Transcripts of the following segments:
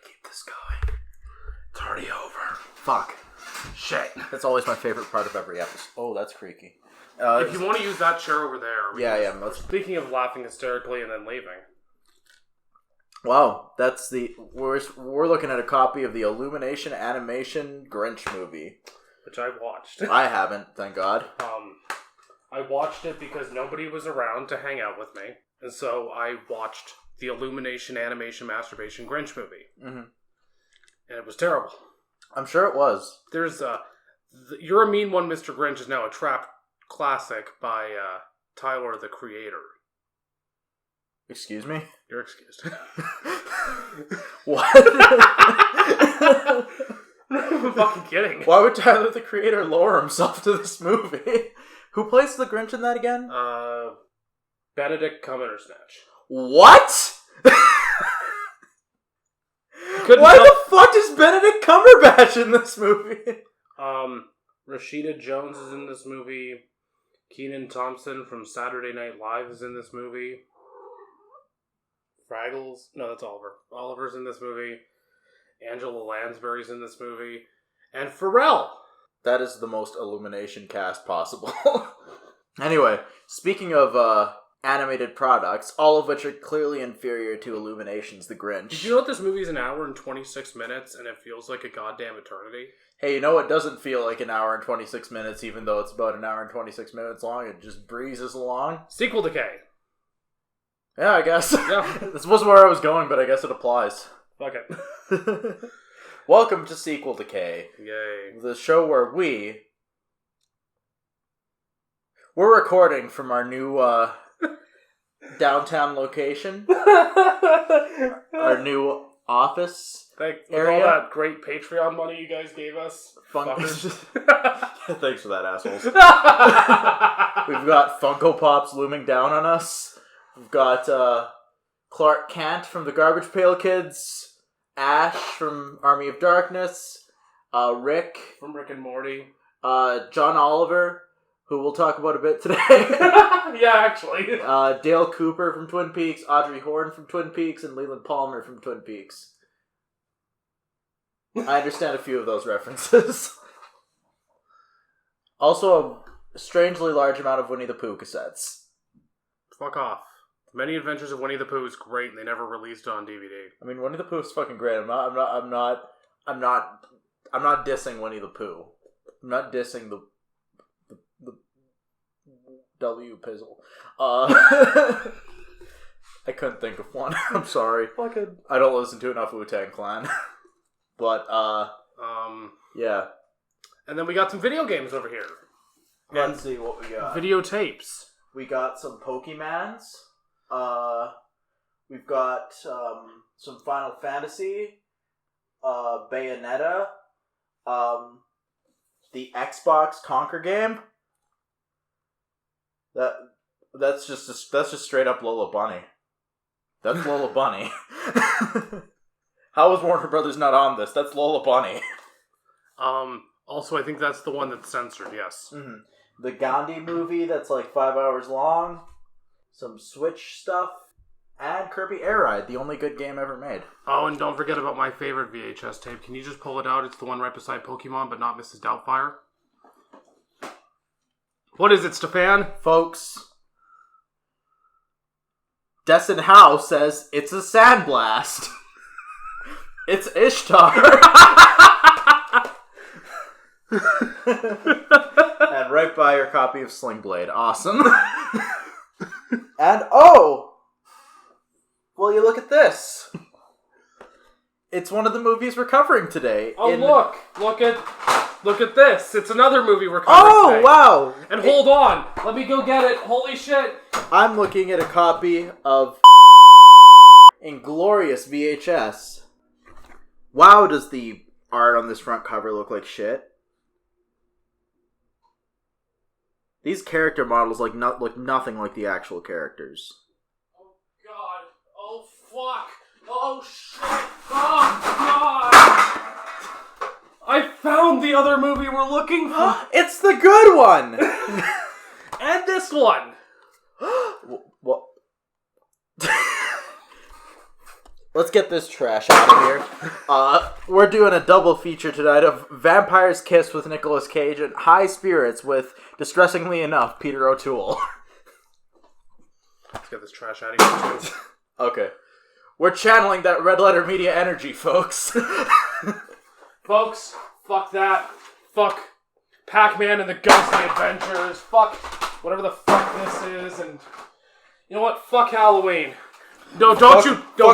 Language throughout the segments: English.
keep this going. It's already over. Fuck. Shit. That's always my favorite part of every episode. Oh, that's creaky. If you want to use that chair over there. Yeah. Speaking of laughing hysterically and then leaving. Wow, that's we're looking at a copy of the Illumination animation Grinch movie. Which I watched. I haven't, thank God. I watched it because nobody was around to hang out with me. And so I watched the Illumination animation masturbation Grinch movie. Mm-hmm. And it was terrible. I'm sure it was. There's You're a Mean One, Mr. Grinch is now a trap classic by Tyler, the Creator. Excuse me? You're excused. What? I'm fucking kidding. Why would Tyler, the Creator, lower himself to this movie? Who plays the Grinch in that again? Benedict Cumberbatch. What? Why the fuck is Benedict Cumberbatch in this movie? Rashida Jones is in this movie. Kenan Thompson from Saturday Night Live is in this movie. Fraggles? No, that's Oliver. Oliver's in this movie. Angela Lansbury's in this movie. And Pharrell! That is the most Illumination cast possible. Anyway, speaking of animated products, all of which are clearly inferior to Illumination's The Grinch. Did you know that this movie is an hour and 26 minutes and it feels like a goddamn eternity? Hey, you know it doesn't feel like an hour and 26 minutes, even though it's about an hour and 26 minutes long. It just breezes along. Sequel Decay. Yeah, I guess. Yeah. This wasn't where I was going, but I guess it applies. Fuck it. Welcome to Sequel Decay. Yay. The show where we're recording from our new downtown location. Our new office area. All that great Patreon money you guys gave us. Thanks for that, assholes. We've got Funko Pops looming down on us. We've got Clark Kent from the Garbage Pail Kids, Ash from Army of Darkness, Rick from Rick and Morty, John Oliver, who we'll talk about a bit today. Yeah, actually. Dale Cooper from Twin Peaks, Audrey Horne from Twin Peaks, and Leland Palmer from Twin Peaks. I understand a few of those references. Also, a strangely large amount of Winnie the Pooh cassettes. Fuck off. Many Adventures of Winnie the Pooh is great, and they never released it on DVD. I mean, Winnie the Pooh is fucking great. I'm not dissing Winnie the Pooh. I'm not dissing the W pizzle. I couldn't think of one. I'm sorry. Fucking. I don't listen to enough Wu-Tang Clan. But yeah. And then we got some video games over here. Let's see what we got. Videotapes. We got some Pokemans. We've got some Final Fantasy, Bayonetta, the Xbox Conquer game. That's just straight up Lola Bunny. That's Lola Bunny. How is Warner Brothers not on this? That's Lola Bunny. Also, I think that's the one that's censored. Yes. Mm-hmm. The Gandhi movie that's like 5 hours long. Some Switch stuff. And Kirby Air Ride, the only good game ever made. Oh, and don't forget about my favorite VHS tape. Can you just pull it out? It's the one right beside Pokemon, but not Mrs. Doubtfire. What is it, Stefan? Folks, Destin Howe says it's a sandblast. It's Ishtar. And right by your copy of Sling Blade. Awesome. And well, you look at this. It's one of the movies we're covering today. Oh, look at this. It's another movie we're covering today. Wow. And hold on. Let me go get it. Holy shit. I'm looking at a copy of Inglorious VHS. Wow, does the art on this front cover look like shit. These character models look nothing like the actual characters. Oh, God. Oh, fuck. Oh, shit. Oh, God. I found the other movie we're looking for. It's the good one. And this one. What? let's get this trash out of here. We're doing a double feature tonight of Vampire's Kiss with Nicolas Cage and High Spirits with, distressingly enough, Peter O'Toole. Let's get this trash out of here, too. Okay. We're channeling that Red Letter Media energy, folks. Folks, fuck that. Fuck Pac-Man and the Ghostly Adventures. Fuck whatever the fuck this is. And you know what? Fuck Halloween. No, fuck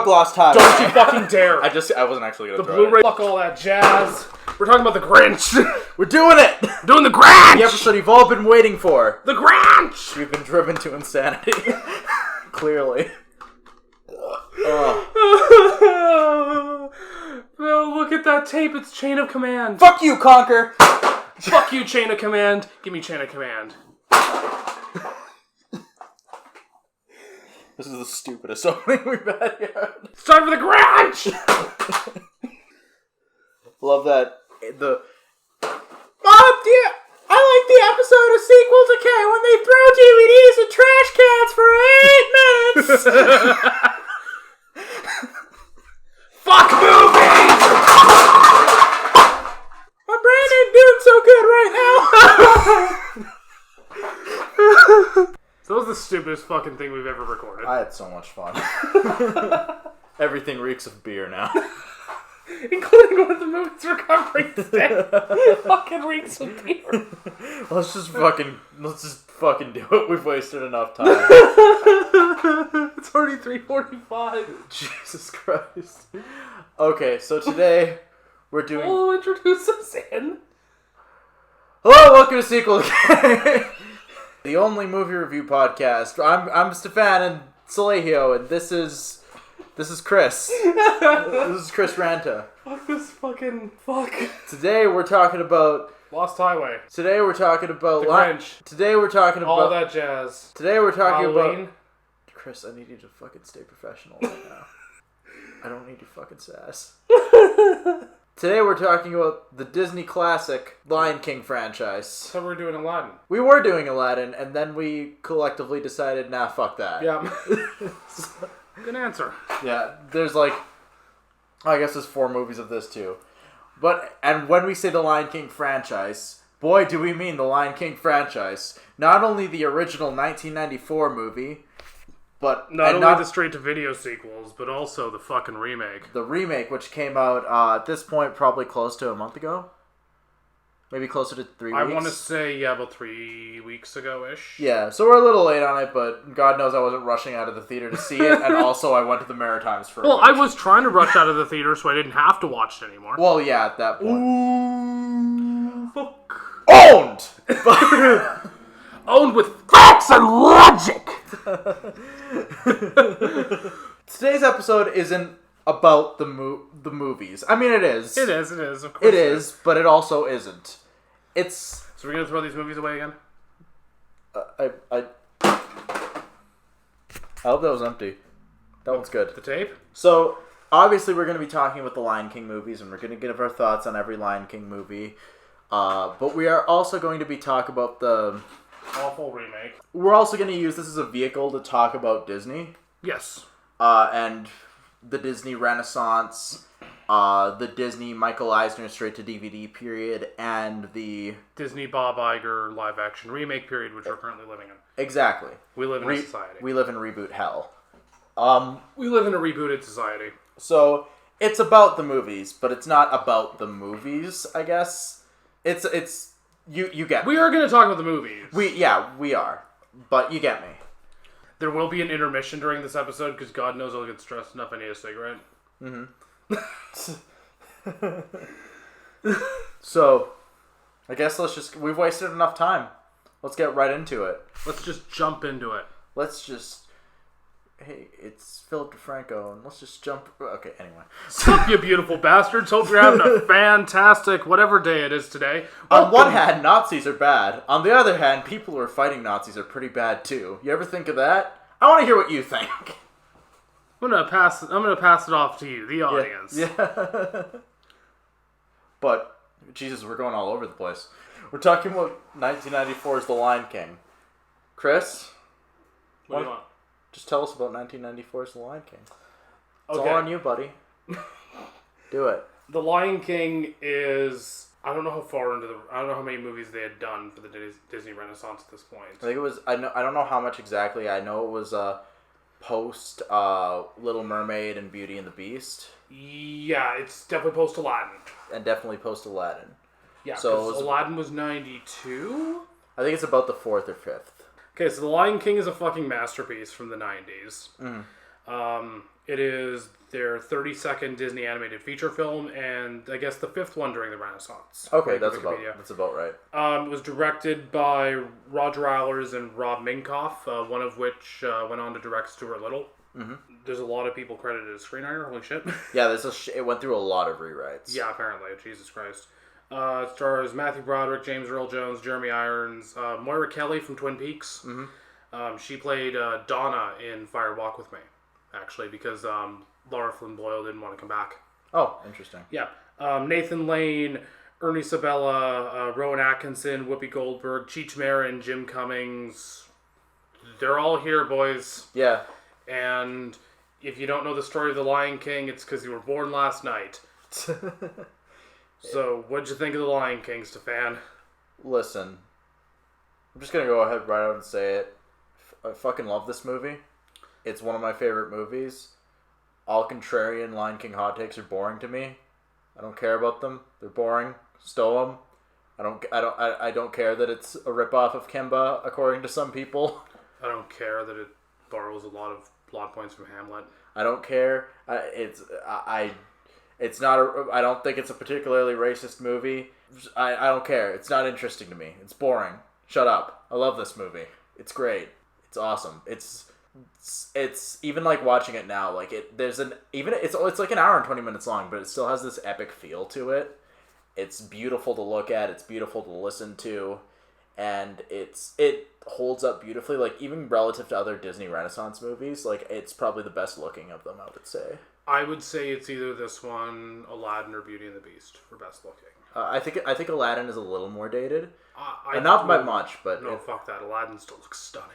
Lost Highway. Don't you fucking dare. I wasn't actually going to the throw Blu-ray. it. Fuck all that jazz. We're talking about the Grinch. We're doing it! Doing the Grinch! The episode you've all been waiting for. The Grinch! We've been driven to insanity. Clearly. Oh, look at that tape. It's Chain of Command. Fuck you, Conquer! Fuck you, Chain of Command. Give me Chain of Command. This is the stupidest opening we've had yet. It's time for the Grinch! Love that. Mom, dear, I like the episode of Sequel Decay when they throw DVDs in trash cans for 8 minutes! Fuck movies! My brain ain't doing so good right now! So that was the stupidest fucking thing we've ever recorded. I had so much fun. Everything reeks of beer now. Including one of the movies we're covering today. Fucking reeks of beer. Let's just fucking do it. We've wasted enough time. It's already 3:45. Jesus Christ. Okay, so today we're doing... Oh, introduce us in. Hello, welcome to Sequel Decay. The only movie review podcast. I'm Stefan and Salehio, and this is Chris. This is Chris Ranta. Fuck this fucking fuck. Today we're talking about Lost Highway. Today we're talking about The Grinch. Today we're talking about all that jazz. Today we're talking Halloween. about Chris, I need you to fucking stay professional right now. I don't need your fucking sass. Today we're talking about the Disney classic Lion King franchise. So we're doing Aladdin. We were doing Aladdin, and then we collectively decided, nah, fuck that. Yeah. Good answer. Yeah, there's I guess there's 4 movies of this too. And when we say the Lion King franchise, boy do we mean the Lion King franchise. Not only the original 1994 movie, but... Not only the straight-to-video sequels, but also the fucking remake. The remake, which came out, at this point, probably close to a month ago? Maybe closer to 3 weeks? I want to say, about 3 weeks ago-ish. Yeah, so we're a little late on it, but God knows I wasn't rushing out of the theater to see it, and also I went to the Maritimes for a Well, week. I was trying to rush out of the theater so I didn't have to watch it anymore. Well, yeah, at that point. Ooh, fuck. Owned! Owned with facts and logic! Today's episode isn't about the movies. I mean, it is. It is, of course. It is, but it also isn't. It's... So we're going to throw these movies away again? I hope that was empty. That one's good. The tape? So, obviously we're going to be talking about the Lion King movies, and we're going to give our thoughts on every Lion King movie. But we are also going to be talking about the... Awful remake. We're also going to use this as a vehicle to talk about Disney. Yes. And the Disney Renaissance, the Disney Michael Eisner straight-to-DVD period, and the... Disney Bob Iger live-action remake period, which we're currently living in. Exactly. We live in a society. We live in reboot hell. We live in a rebooted society. So, it's about the movies, but it's not about the movies, I guess. It's you get me. We are going to talk about the movies. We are. But you get me. There will be an intermission during this episode, because God knows I'll get stressed enough I need a cigarette. Mm-hmm. So, I guess we've wasted enough time. Let's get right into it. Let's just jump into it. Hey, it's Philip DeFranco, and let's just jump... Okay, anyway. Sup, you beautiful bastards. Hope you're having a fantastic whatever day it is today. On one hand, Nazis are bad. On the other hand, people who are fighting Nazis are pretty bad, too. You ever think of that? I want to hear what you think. I'm gonna pass it off to you, the audience. Yeah. But, Jesus, we're going all over the place. We're talking about 1994's The Lion King. Chris? What do you want? Just tell us about 1994's The Lion King. It's all on you, buddy. Do it. The Lion King is... I don't know how many movies they had done for the Disney Renaissance at this point. I think it was... I don't know how much exactly. I know it was post Little Mermaid and Beauty and the Beast. Yeah, it's definitely post Aladdin. And definitely post Aladdin. Yeah, so because Aladdin was 92? I think it's about the 4th or 5th. Okay, so The Lion King is a fucking masterpiece from the 90s. Mm-hmm. It is their 32nd Disney animated feature film, and I guess the 5th one during the Renaissance. Okay, that's about right. It was directed by Roger Eilers and Rob Minkoff, one of which went on to direct Stuart Little. Mm-hmm. There's a lot of people credited as screenwriter. Holy shit. Yeah, it went through a lot of rewrites. Yeah, apparently. Jesus Christ. It stars Matthew Broderick, James Earl Jones, Jeremy Irons, Moira Kelly from Twin Peaks. Mm-hmm. She played Donna in Fire Walk With Me, actually, because Laura Flynn Boyle didn't want to come back. Oh, interesting. Yeah. Nathan Lane, Ernie Sabella, Rowan Atkinson, Whoopi Goldberg, Cheech Marin, Jim Cummings. They're all here, boys. Yeah. And if you don't know the story of The Lion King, it's because you were born last night. So, what'd you think of The Lion King, Stefan? Listen, I'm just gonna go ahead right out and say it. I fucking love this movie. It's one of my favorite movies. All contrarian Lion King hot takes are boring to me. I don't care about them. They're boring. Stow them. I don't care that it's a ripoff of Kimba, according to some people. I don't care that it borrows a lot of plot points from Hamlet. I don't care. It's not. I don't think it's a particularly racist movie. I don't care. It's not interesting to me. It's boring. Shut up. I love this movie. It's great. It's awesome. It's even like watching it now. Like it's like an hour and 20 minutes long, but it still has this epic feel to it. It's beautiful to look at. It's beautiful to listen to, and it holds up beautifully. Like even relative to other Disney Renaissance movies, like it's probably the best looking of them, I would say. I would say it's either this one, Aladdin, or Beauty and the Beast for best looking. I think Aladdin is a little more dated, I not by much, but no, fuck that. Aladdin still looks stunning.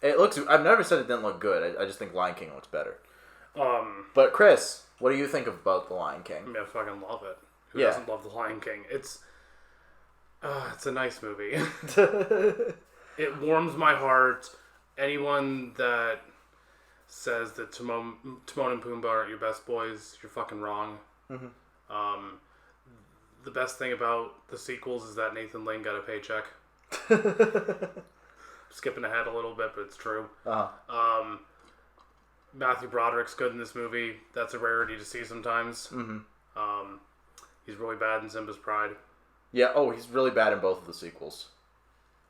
It looks. I've never said it didn't look good. I just think Lion King looks better. But Chris, what do you think about the Lion King? I mean, I fucking love it. Who doesn't love the Lion King? It's a nice movie. It warms my heart. Anyone that says that Timon and Pumbaa aren't your best boys, you're fucking wrong. Mm-hmm. The best thing about the sequels is that Nathan Lane got a paycheck. Skipping ahead a little bit, but it's true. Uh-huh. Matthew Broderick's good in this movie. That's a rarity to see sometimes. Mm-hmm. He's really bad in Simba's Pride. Yeah, he's really bad in both of the sequels.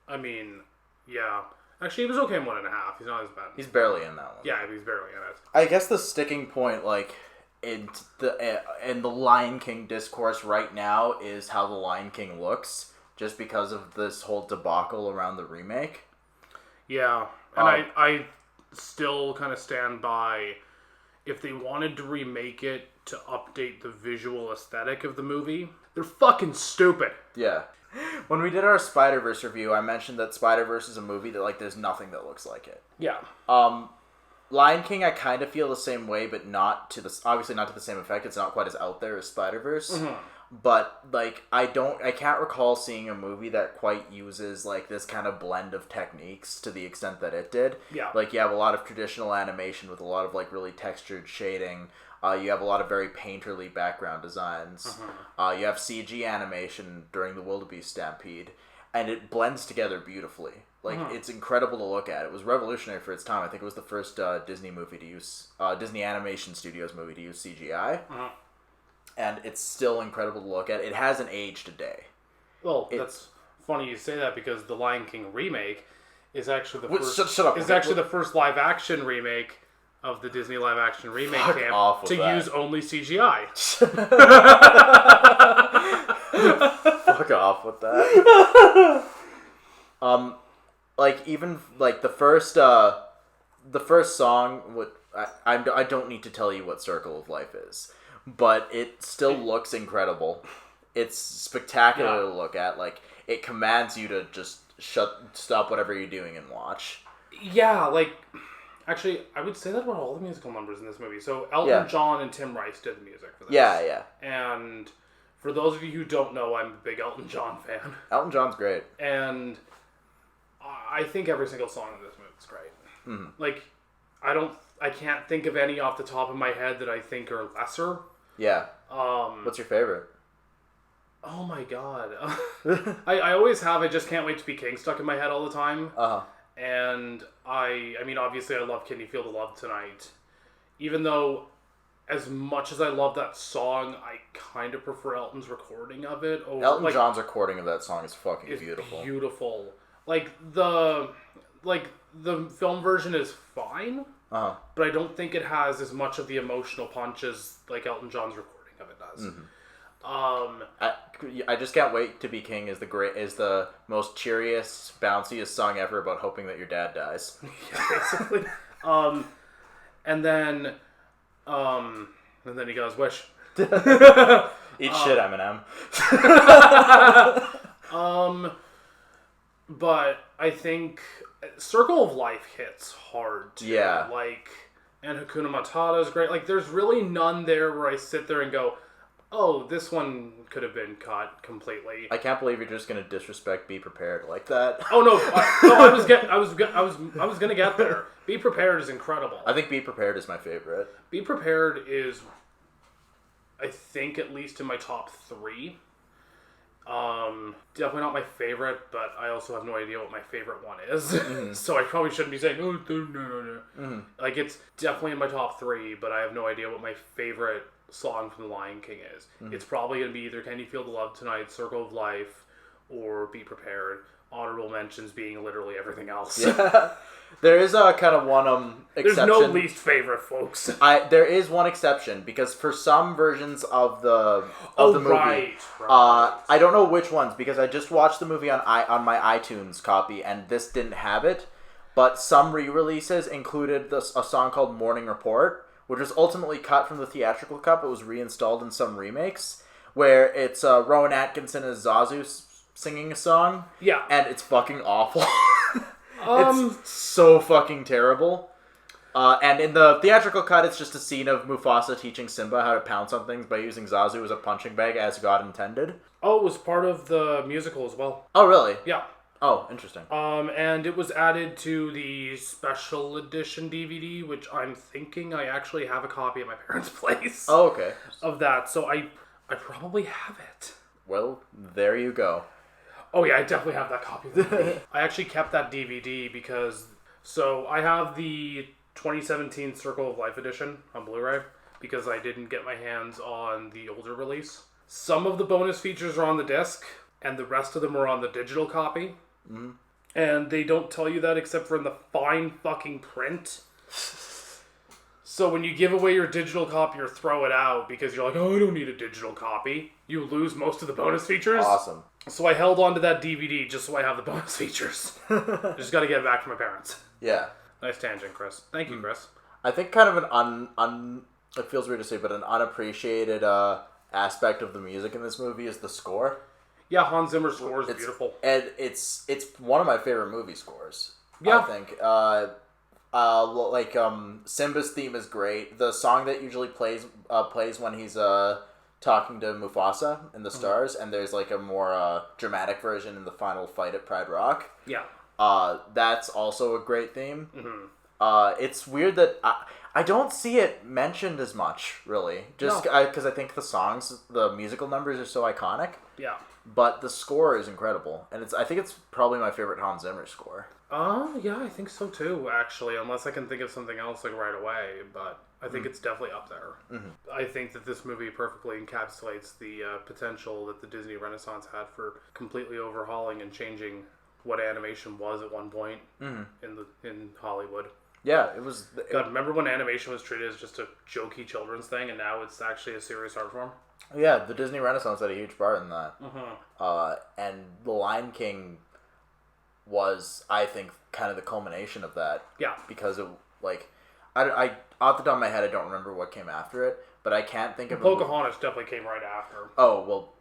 I mean, yeah. Actually, he was okay in 1.5. He's not as bad. He's barely in that one. Yeah, he's barely in it. I guess the sticking point, like, in the Lion King discourse right now is how the Lion King looks, just because of this whole debacle around the remake. Yeah, and I still kind of stand by, if they wanted to remake it to update the visual aesthetic of the movie, they're fucking stupid. Yeah. When we did our Spider-Verse review, I mentioned that Spider-Verse is a movie that, like, there's nothing that looks like it. Yeah. Lion King, I kind of feel the same way, but obviously not to the same effect. It's not quite as out there as Spider-Verse. Mm-hmm. But, like, I can't recall seeing a movie that quite uses, like, this kind of blend of techniques to the extent that it did. Yeah. Like, you have a lot of traditional animation with a lot of, like, really textured shading. You have a lot of very painterly background designs. Mm-hmm. You have CG animation during the Wildebeest Stampede. And it blends together beautifully. Like, it's incredible to look at. It was revolutionary for its time. I think it was the first Disney Animation Studios movie to use CGI. And it's still incredible to look at. It hasn't aged a day. Well, that's funny you say that, because the Lion King remake is actually the first. Shut up. Is actually the first live action remake of the Disney live action remake camp to use only CGI. Fuck off with that. Like, even like the first song. I don't need to tell you what Circle of Life is, but it still looks incredible. It's spectacular to look at. Like, it commands you to just stop whatever you're doing and watch. Yeah, like, Actually, I would say that about all the musical numbers in this movie. So Elton John and Tim Rice did the music for this. Yeah. And for those of you who don't know, I'm a big Elton John fan. Elton John's great. And I think every single song in this movie is great. Mm-hmm. Like, I can't think of any off the top of my head that I think are lesser. Yeah. What's your favorite? Oh my god. I always have I Just Can't Wait to Be King stuck in my head all the time. Uh-huh. And I mean, obviously I love Can You Feel the Love Tonight. Even though, as much as I love that song, I kind of prefer Elton's recording of it. Elton John's recording of that song is fucking beautiful. Beautiful. Like, the film version is fine, uh-huh. but I don't think it has as much of the emotional punch as, like, Elton John's recording of it does. Mm-hmm. I Just Can't Wait to Be King is the most cheeriest, bounciest song ever about hoping that your dad dies. Yeah, basically. And then he got his wish. Eat shit, Eminem. But I think Circle of Life hits hard too. Yeah. Like, and Hakuna Matata is great. Like, there's really none there where I sit there and go, oh, this one could have been cut completely. I can't believe you're just gonna disrespect Be Prepared like that. Oh no, I was gonna get there. Be Prepared is incredible. I think Be Prepared is my favorite. Be Prepared is, I think, at least in my top 3. Definitely not my favorite, but I also have no idea what my favorite one is. Mm-hmm. So I probably shouldn't be saying, oh, no. Mm-hmm. Like, it's definitely in my top 3, but I have no idea what my favorite song from The Lion King is. Mm-hmm. It's probably going to be either Can You Feel the Love Tonight, Circle of Life, or Be Prepared. Honorable mentions being literally everything else. Yeah. There is a kind of one exception. There's no least favorite, folks. There is one exception, because for some versions of the movie, right. I don't know which ones, because I just watched the movie on my iTunes copy, and this didn't have it. But some re-releases included a song called Morning Report, which was ultimately cut from the theatrical cut, but was reinstalled in some remakes, where it's Rowan Atkinson as Zazu singing a song. Yeah. And it's fucking awful. It's so fucking terrible. And in the theatrical cut, it's just a scene of Mufasa teaching Simba how to pounce on things by using Zazu as a punching bag, as God intended. Oh, it was part of the musical as well. Oh, really? Yeah. Oh, interesting. And it was added to the special edition DVD, which I'm thinking I actually have a copy at my parents' place. Oh, okay. Of that, so I probably have it. Well, there you go. Oh yeah, I definitely have that copy of the DVD. I actually kept that DVD because... So, I have the 2017 Circle of Life edition on Blu-ray because I didn't get my hands on the older release. Some of the bonus features are on the disc, and the rest of them are on the digital copy. Mm-hmm. And they don't tell you that except for in the fine fucking print. So when you give away your digital copy or throw it out because you're like, oh, I don't need a digital copy, you lose most of the bonus features. Awesome. So I held on to that DVD just so I have the bonus features. Just got to get it back from my parents. Yeah. Nice tangent, Chris. Thank you, Chris. I think kind of an it feels weird to say, but an unappreciated aspect of the music in this movie is the score. Yeah, Hans Zimmer's score is beautiful. And it's one of my favorite movie scores. Yeah. I think. Simba's theme is great. The song that usually plays when he's talking to Mufasa in the stars, and there's like a more dramatic version in the final fight at Pride Rock. Yeah. That's also a great theme. Mm-hmm. It's weird that I don't see it mentioned as much, really. Just because I think the musical numbers are so iconic. Yeah. But the score is incredible, and I think it's probably my favorite Hans Zimmer score. Yeah, I think so too, actually, unless I can think of something else like right away, but I think it's definitely up there. Mm-hmm. I think that this movie perfectly encapsulates the potential that the Disney Renaissance had for completely overhauling and changing what animation was at one point in Hollywood. Yeah, it was... God, remember when animation was treated as just a jokey children's thing, and now it's actually a serious art form? Yeah, the Disney Renaissance had a huge part in that. Mm-hmm. And The Lion King was, I think, kind of the culmination of that. Yeah. Because it, like, I off the top of my head, I don't remember what came after it, but I can't think of... Pocahontas definitely came right after. Oh, well,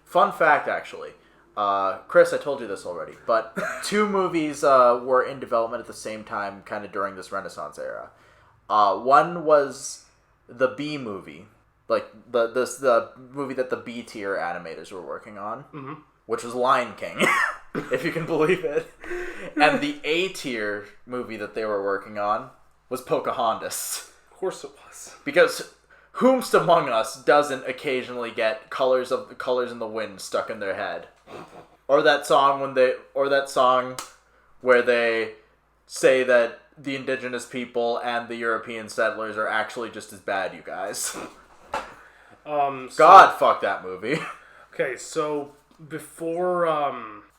fun fact, actually. Chris, I told you this already, but 2 movies were in development at the same time, kind of during this Renaissance era. One was the B movie, like the movie that the B tier animators were working on, which was Lion King, if you can believe it. And the A tier movie that they were working on was Pocahontas. Of course it was. Because whomst among us doesn't occasionally get colors in the wind stuck in their head? Or that song where they say that the indigenous people and the European settlers are actually just as bad, you guys. God, fuck that movie. Okay, so before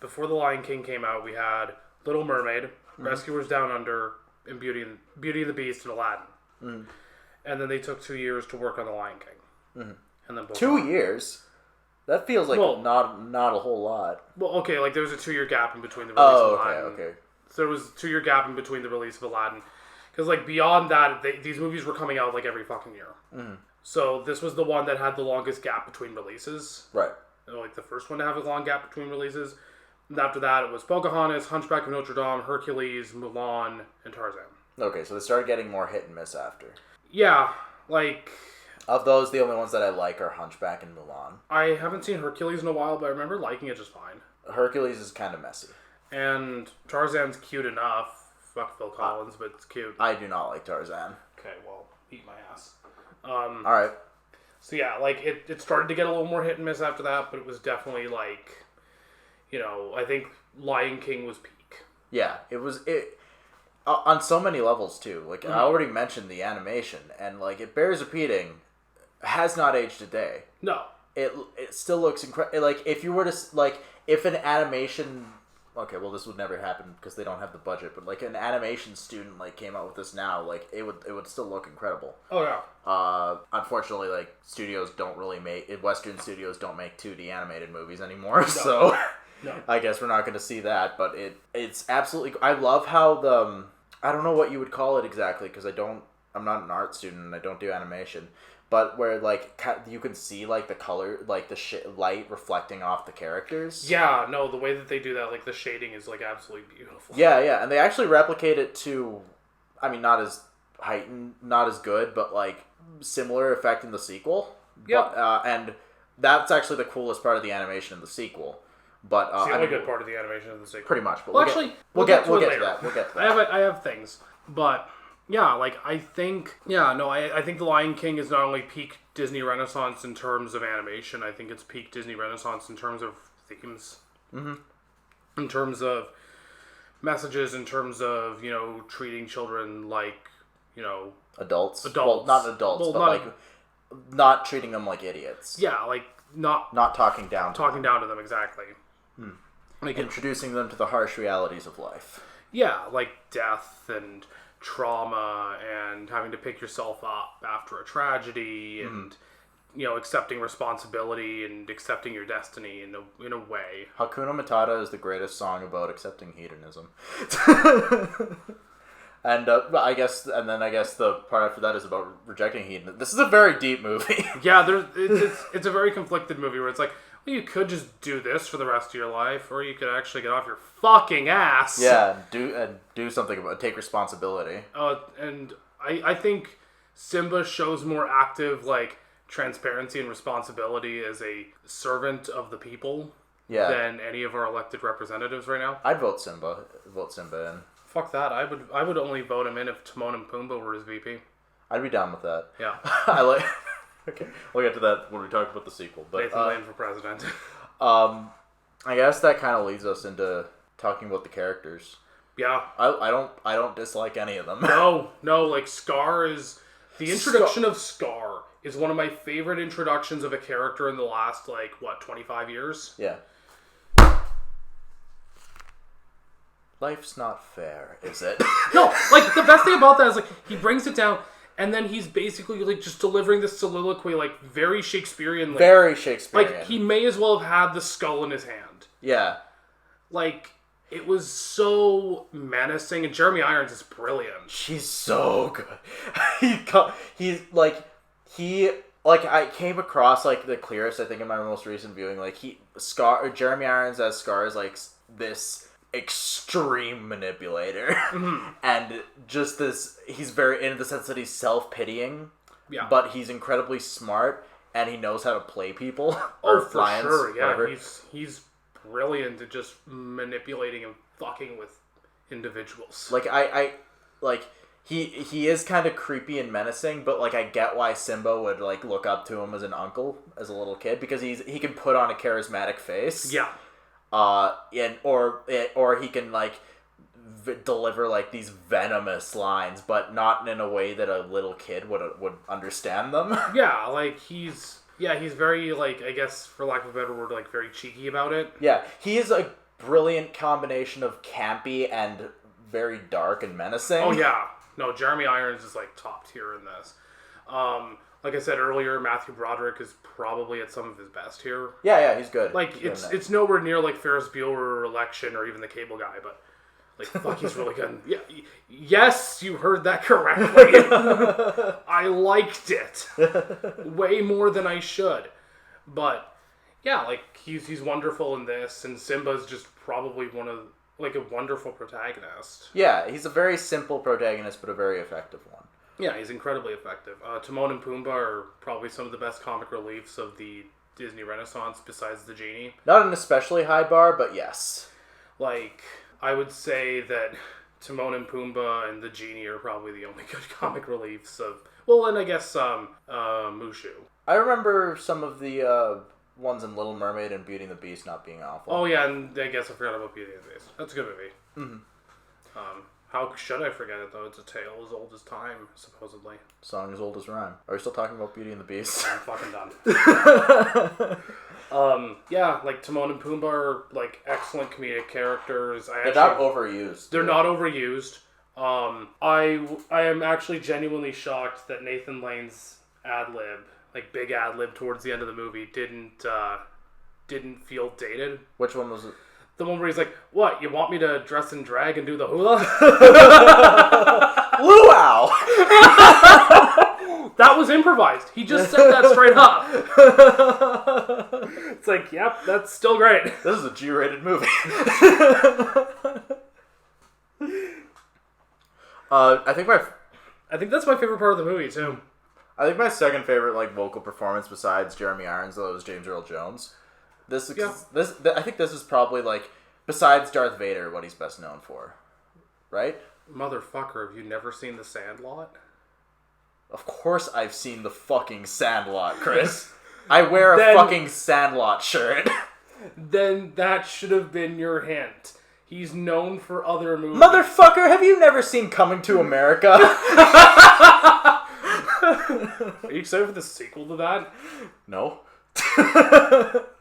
the Lion King came out, we had Little Mermaid, Rescuers Down Under, and Beauty and the Beast, and Aladdin. And then they took 2 years to work on the Lion King. And then 2 years? That feels like not a whole lot. Well, okay, like there was a 2-year gap in between the release of Aladdin. Okay. So there was a 2-year gap in between the release of Aladdin. Because, like, beyond that, these movies were coming out, like, every fucking year. So this was the one that had the longest gap between releases. Right. Like, the first one to have a long gap between releases. And after that, it was Pocahontas, Hunchback of Notre Dame, Hercules, Mulan, and Tarzan. Okay, so they started getting more hit and miss after. Yeah, like... Of those, the only ones that I like are Hunchback and Mulan. I haven't seen Hercules in a while, but I remember liking it just fine. Hercules is kind of messy. And Tarzan's cute enough. Fuck Phil Collins, but it's cute. I do not like Tarzan. Okay, well, eat my ass. Alright. So yeah, like, it started to get a little more hit and miss after that, but it was definitely, like, you know, I think Lion King was peak. Yeah, it was... on so many levels, too. Like, I already mentioned the animation, and, like, it bears repeating... has not aged a day. No. It still looks incredible. Like, if you were to, like, if an animation... Okay, well, this would never happen because they don't have the budget, but, like, an animation student, like, came out with this now, like, it would still look incredible. Oh, yeah. Unfortunately, like, Western studios don't make 2D animated movies anymore, so... No. I guess we're not going to see that, but it's absolutely... I love how I don't know what you would call it exactly, because I'm not an art student, and I don't do animation... But where, like, you can see, like, the color, like, the light reflecting off the characters. Yeah, no, the way that they do that, like, the shading is, like, absolutely beautiful. Yeah, and they actually replicate it to, I mean, not as heightened, not as good, but, like, similar effect in the sequel. Yeah. And that's actually the coolest part of the animation in the sequel. But it's the only good part of the animation in the sequel. Pretty much. But we'll get to that. We'll get to that. I have things, but... Yeah, like, I think The Lion King is not only peak Disney Renaissance in terms of animation, I think it's peak Disney Renaissance in terms of themes. In terms of messages, in terms of, you know, treating children like, you know... Adults. Well, not adults, but, like, not treating them like idiots. Yeah, like, not talking down to them, exactly. Like, introducing them to the harsh realities of life. Yeah, like death and... trauma and having to pick yourself up after a tragedy and you know, accepting responsibility and accepting your destiny in a way. Hakuna Matata is the greatest song about accepting hedonism. And I guess the part after that is about rejecting hedonism. This is a very deep movie. Yeah, it's a very conflicted movie where it's like, well, you could just do this for the rest of your life, or you could actually get off your fucking ass. Yeah, do something about it. Take responsibility. And I think Simba shows more active, like, transparency and responsibility as a servant of the people than any of our elected representatives right now. I'd vote Simba in. Fuck that. I would only vote him in if Timon and Pumbaa were his VP. I'd be down with that. Yeah. I like... Okay, we'll get to that when we talk about the sequel. But Nathan Lane for president. I guess that kind of leads us into talking about the characters. Yeah. I don't dislike any of them. No, like Scar is... The introduction of Scar is one of my favorite introductions of a character in the last, 25 years? Yeah. Life's not fair, is it? No, like, the best thing about that is, like, he brings it down, and then he's basically, like, just delivering this soliloquy, like, very Shakespearean. Very Shakespearean. Like, he may as well have had the skull in his hand. Yeah. Like, it was so menacing, and Jeremy Irons is brilliant. She's so good. like, I came across, like, the clearest, I think, in my most recent viewing, like, Jeremy Irons as Scar is, like, this extreme manipulator. And just this, he's very, in the sense that he's self-pitying, but he's incredibly smart, and he knows how to play people. Oh, for sure, yeah. Whatever. He's brilliant at just manipulating and fucking with individuals. Like, He is kind of creepy and menacing, but, like, I get why Simba would, like, look up to him as an uncle, as a little kid, because he can put on a charismatic face. Yeah. Or he can, like, deliver, like, these venomous lines, but not in a way that a little kid would understand them. Yeah, like, he's very, like, I guess, for lack of a better word, like, very cheeky about it. Yeah, he is a brilliant combination of campy and very dark and menacing. Oh, yeah. No, Jeremy Irons is, like, top tier in this. Like I said earlier, Matthew Broderick is probably at some of his best here. Yeah, he's good. Like, it's nowhere near, like, Ferris Bueller or Election or even The Cable Guy, but, like, fuck, he's really good. Yeah, yes, you heard that correctly. I liked it. Way more than I should. But, yeah, like, he's wonderful in this, and Simba's just probably one of, like, a wonderful protagonist. Yeah, he's a very simple protagonist, but a very effective one. Yeah, he's incredibly effective. Timon and Pumbaa are probably some of the best comic reliefs of the Disney Renaissance besides the Genie. Not an especially high bar, but yes. Like, I would say that Timon and Pumbaa and the Genie are probably the only good comic reliefs of... Well, and I guess Mushu. I remember some of the ones in Little Mermaid and Beauty and the Beast not being awful. Oh, yeah, and I guess I forgot about Beauty and the Beast. That's a good movie. Mm-hmm. How should I forget it, though? It's a tale as old as time, supposedly. Song as old as rhyme. Are we still talking about Beauty and the Beast? I'm fucking done. Yeah, like, Timon and Pumbaa are, like, excellent comedic characters. They're not overused. They're not overused. I am actually genuinely shocked that Nathan Lane's ad-lib, like, big ad-lib towards the end of the movie, didn't feel dated. Which one was it? The one where he's like, what, you want me to dress in drag and do the hula? Luau! That was improvised. He just said that straight up. It's like, yep, that's still great. This is a G-rated movie. I think that's my favorite part of the movie, too. I think my second favorite, like, vocal performance besides Jeremy Irons, though, is James Earl Jones. I think this is probably, like, besides Darth Vader, what he's best known for. Right? Motherfucker, have you never seen The Sandlot? Of course I've seen the fucking Sandlot, Chris. I wear a fucking Sandlot shirt. Then that should have been your hint. He's known for other movies. Motherfucker, have you never seen Coming to America? Are you excited for the sequel to that? No.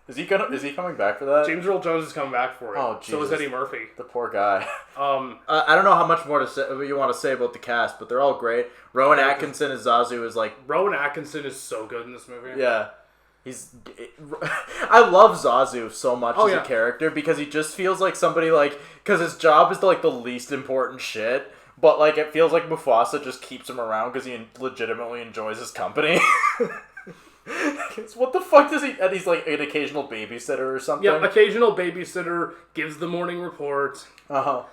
Is he coming back for that? James Earl Jones is coming back for it. Oh, Jesus. So is Eddie Murphy. The poor guy. I don't know how much more you want to say about the cast, but they're all great. Rowan Atkinson as Zazu is like... Rowan Atkinson is so good in this movie. Yeah. I love Zazu so much as a character because he just feels like somebody like... Because his job is like the least important shit, but like it feels like Mufasa just keeps him around because he legitimately enjoys his company. What the fuck does he... And he's like an occasional babysitter or something? Yeah, occasional babysitter, gives the morning report. Uh-huh.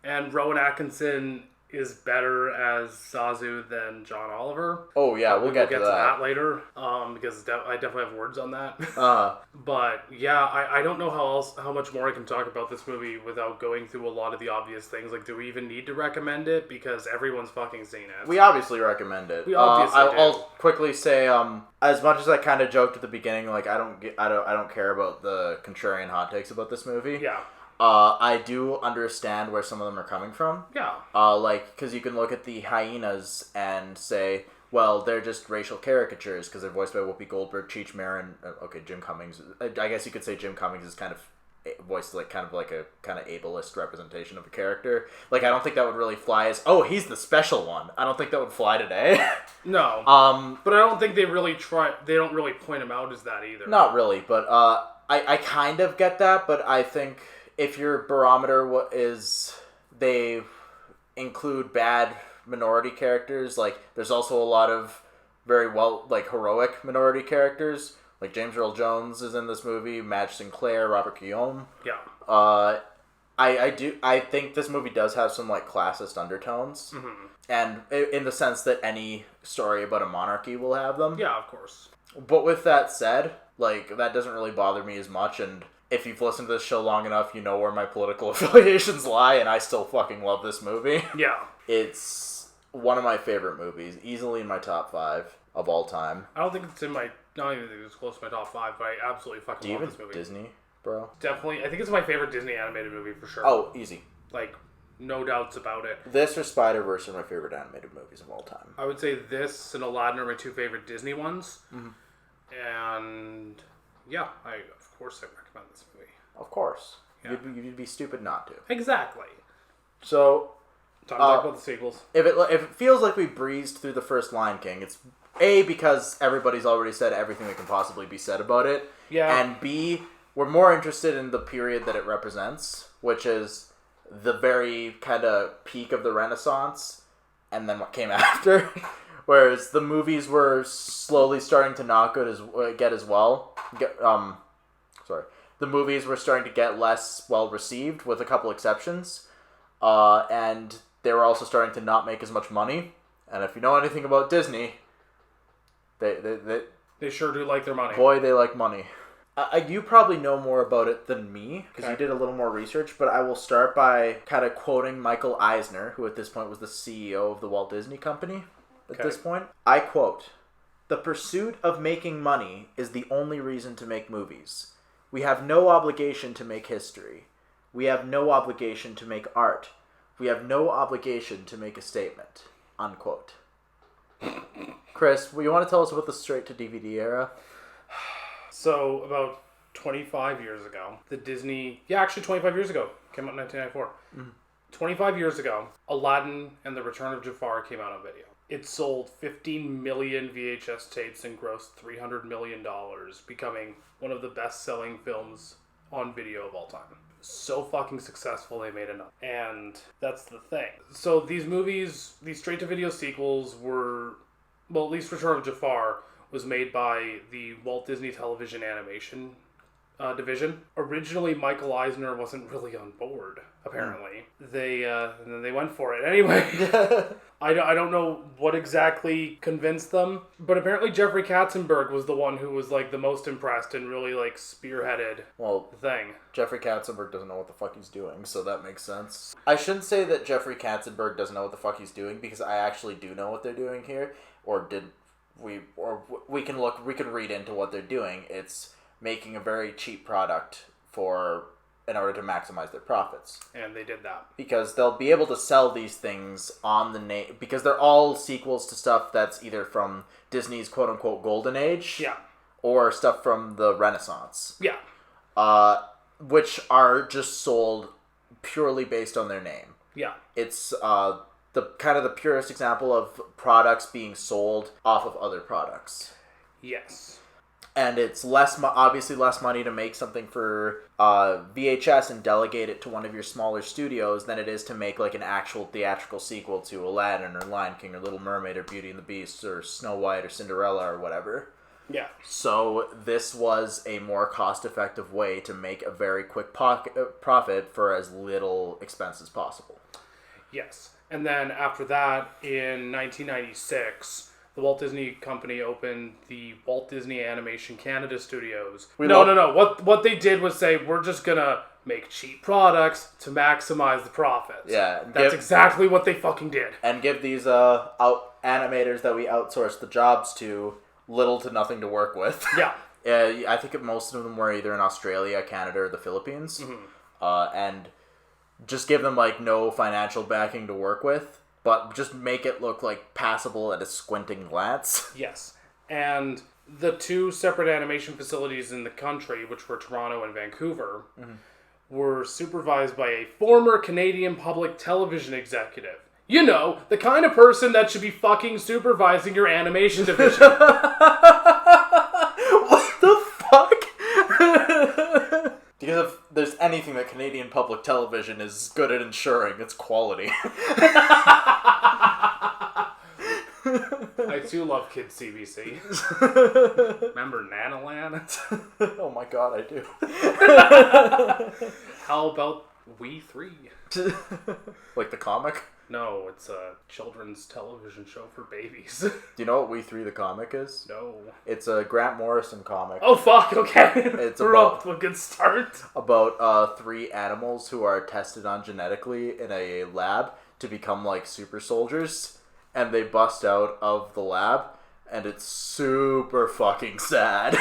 And Rowan Atkinson is better as Zazu than John Oliver. Oh, yeah, we'll get to that later, because I definitely have words on that. But, yeah, I don't know how much more I can talk about this movie without going through a lot of the obvious things. Like, do we even need to recommend it? Because everyone's fucking seen it. We obviously recommend it. I'll quickly say, as much as I kind of joked at the beginning, like, I don't care about the contrarian hot takes about this movie. Yeah. I do understand where some of them are coming from. Yeah. Like, because you can look at the hyenas and say, well, they're just racial caricatures because they're voiced by Whoopi Goldberg, Cheech Marin, Jim Cummings. I guess you could say Jim Cummings is kind of voiced like kind of ableist representation of a character. Like, I don't think that would really fly as, oh, he's the special one. I don't think that would fly today. No. But I don't think they don't really point him out as that either. Not really, but I kind of get that, but I think if your barometer is they include bad minority characters, like, there's also a lot of very well, like, heroic minority characters. Like, James Earl Jones is in this movie, Madge Sinclair, Robert Guillaume. Yeah. I think this movie does have some, like, classist undertones. Mm-hmm. And in the sense that any story about a monarchy will have them. Yeah, of course. But with that said, like, that doesn't really bother me as much, and if you've listened to this show long enough, you know where my political affiliations lie, and I still fucking love this movie. Yeah. It's one of my favorite movies, easily in my top 5 of all time. I don't think it's in my... I don't even think it's close to my top 5, but I absolutely fucking love this movie. Disney, bro? Definitely. I think it's my favorite Disney animated movie for sure. Oh, easy. Like, no doubts about it. This or Spider-Verse are my favorite animated movies of all time. I would say this and Aladdin are my 2 favorite Disney ones. Mm-hmm. And yeah, of course I recommend this movie. Of course. Yeah. You'd be stupid not to. Exactly. So, Time to talk about the sequels. If it feels like we breezed through the first Lion King, it's A, because everybody's already said everything that can possibly be said about it. Yeah. And B, we're more interested in the period that it represents, which is the very kind of peak of the Renaissance, and then what came after. Whereas the movies were slowly starting to not get as well. The movies were starting to get less well received, with a couple exceptions. And they were also starting to not make as much money. And if you know anything about Disney, They sure do like their money. Boy, they like money. You probably know more about it than me, because you did a little more research, but I will start by kind of quoting Michael Eisner, who at this point was the CEO of the Walt Disney Company at this point. I quote, "The pursuit of making money is the only reason to make movies. We have no obligation to make history. We have no obligation to make art. We have no obligation to make a statement." Unquote. Chris, you want to tell us about the straight-to-DVD era? So, about 25 years ago, the Disney... Yeah, actually 25 years ago. Came out in 1994. Mm-hmm. 25 years ago, Aladdin and the Return of Jafar came out on video. It sold 15 million VHS tapes and grossed $300 million, becoming one of the best-selling films on video of all time. So fucking successful, they made enough. And that's the thing. So these movies, these straight-to-video sequels were... Well, at least Return of Jafar was made by the Walt Disney Television Animation division. Originally, Michael Eisner wasn't really on board, apparently. And then they went for it. Anyway, I don't know what exactly convinced them, but apparently Jeffrey Katzenberg was the one who was like the most impressed and really like spearheaded the thing. Jeffrey Katzenberg doesn't know what the fuck he's doing, so that makes sense. I shouldn't say that Jeffrey Katzenberg doesn't know what the fuck he's doing, because I actually do know what they're doing here, we can read into what they're doing. It's making a very cheap product in order to maximize their profits. And they did that. Because they'll be able to sell these things on the name, because they're all sequels to stuff that's either from Disney's quote-unquote golden age, yeah, or stuff from the Renaissance. Yeah. Which are just sold purely based on their name. Yeah. It's the kind of the purest example of products being sold off of other products. Yes. And it's obviously less money to make something for VHS and delegate it to one of your smaller studios than it is to make like an actual theatrical sequel to Aladdin or Lion King or Little Mermaid or Beauty and the Beast or Snow White or Cinderella or whatever. Yeah. So this was a more cost-effective way to make a very quick profit for as little expense as possible. Yes. And then after that, in 1996, the Walt Disney Company opened the Walt Disney Animation Canada Studios. No. What they did was say, we're just going to make cheap products to maximize the profits. Yeah. That's exactly what they fucking did. And give these animators that we outsourced the jobs to little to nothing to work with. Yeah. I think most of them were either in Australia, Canada, or the Philippines. Mm-hmm. And just give them like no financial backing to work with, but just make it look like passable at a squinting glance. Yes. And the 2 separate animation facilities in the country, which were Toronto and Vancouver, mm-hmm. were supervised by a former Canadian public television executive. You know, the kind of person that should be fucking supervising your animation division. What the fuck? Because if there's anything that Canadian public television is good at ensuring, it's quality. I do love Kids CBC. Remember Nanaland? Oh my god, I do. How about We 3? Like the comic? No, it's a children's television show for babies. Do you know what We 3 the comic is? No. It's a Grant Morrison comic. Oh fuck, okay. We're about- off to a good start. About 3 animals who are tested on genetically in a lab to become like super soldiers, and they bust out of the lab, and it's super fucking sad.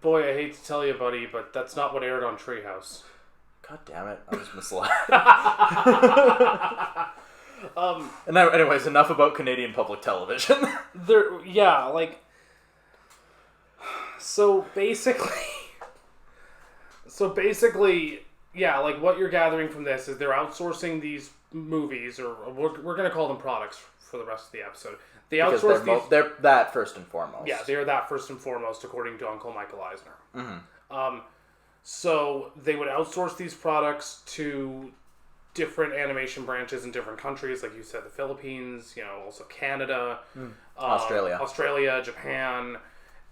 Boy, I hate to tell you, buddy, but that's not what aired on Treehouse. God damn it, I was misled. And now, anyways, enough about Canadian public television. So basically, yeah, like what you're gathering from this is they're outsourcing these movies, or we're going to call them products for the rest of the episode. They outsource these. They're that first and foremost. Yeah, they're that first and foremost, according to Uncle Michael Eisner. Mm-hmm. So they would outsource these products to different animation branches in different countries, like you said, the Philippines, also Canada, Australia, Japan,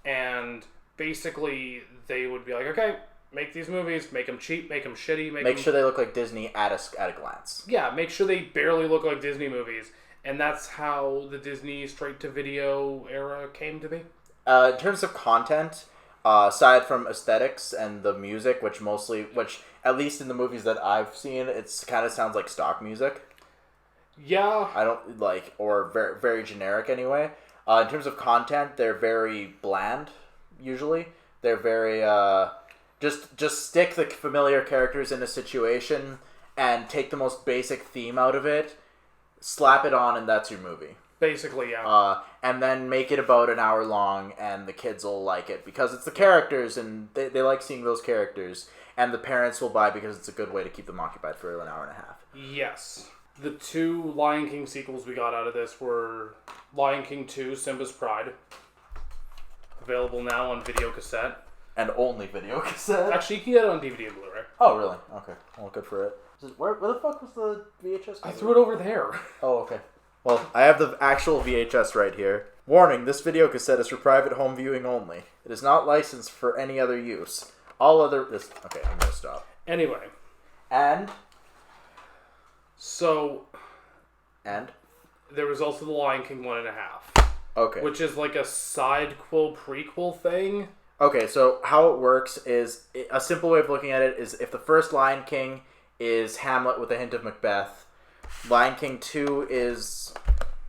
and basically they would be like, okay, make these movies, make them cheap, make them shitty, make sure they look like Disney at a glance. Yeah, make sure they barely look like Disney movies, and that's how the Disney straight-to-video era came to be. In terms of content, aside from aesthetics and the music, which at least in the movies that I've seen, it's kind of sounds like stock music. Yeah. I don't like, or very, very generic anyway. In terms of content, they're very bland, usually. They're very, just stick the familiar characters in a situation and take the most basic theme out of it, slap it on, and that's your movie. Basically, yeah. And then make it about an hour long, and the kids will like it because it's the characters, and they like seeing those characters, and the parents will buy because it's a good way to keep them occupied for an hour and a half. Yes. The 2 Lion King sequels we got out of this were Lion King 2, Simba's Pride. Available now on video cassette. And only video cassette? Actually, you can get it on DVD and Blu-ray. Oh, really? Okay. Well, good for it. Where the fuck was the VHS? I threw it over there. Oh, okay. Well, I have the actual VHS right here. Warning, this video cassette is for private home viewing only. It is not licensed for any other use. Okay, I'm gonna stop. Anyway. And? There was also the Lion King 1.5. Okay. Which is like a sidequel prequel thing. Okay, so how it works is, a simple way of looking at it is if the first Lion King is Hamlet with a hint of Macbeth, Lion King 2 is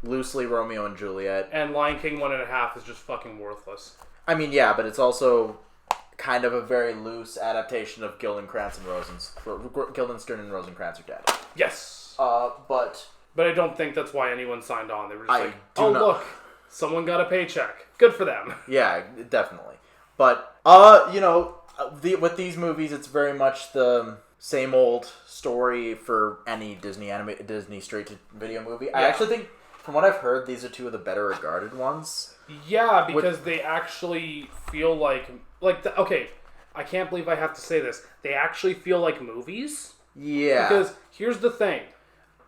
loosely Romeo and Juliet. And Lion King 1.5 is just fucking worthless. I mean, yeah, but it's also kind of a very loose adaptation of Guildenstern and Rosencrantz are dead. Yes. But I don't think that's why anyone signed on. They were just look, someone got a paycheck. Good for them. Yeah, definitely. But, with these movies, it's very much the same old story for any Disney straight-to-video movie. Yeah. I actually think, from what I've heard, these are 2 of the better regarded ones. Yeah, because they actually feel like okay, I can't believe I have to say this. They actually feel like movies. Yeah. Because here's the thing.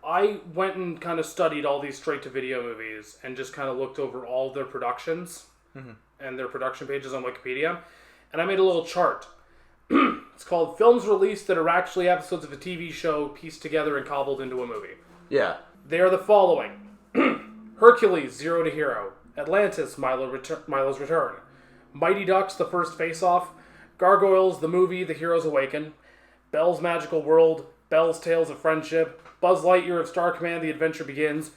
I went and kind of studied all these straight-to-video movies and just kind of looked over all their productions and their production pages on Wikipedia, and I made a little chart. It's called Films Released That Are Actually Episodes of a TV Show Pieced Together and Cobbled into a Movie. Yeah. They are the following. Hercules, Zero to Hero. Atlantis, Milo's Return. Mighty Ducks, The First Face-Off. Gargoyles, the movie, The Heroes Awaken. Belle's Magical World. Belle's Tales of Friendship. Buzz Lightyear of Star Command, The Adventure Begins.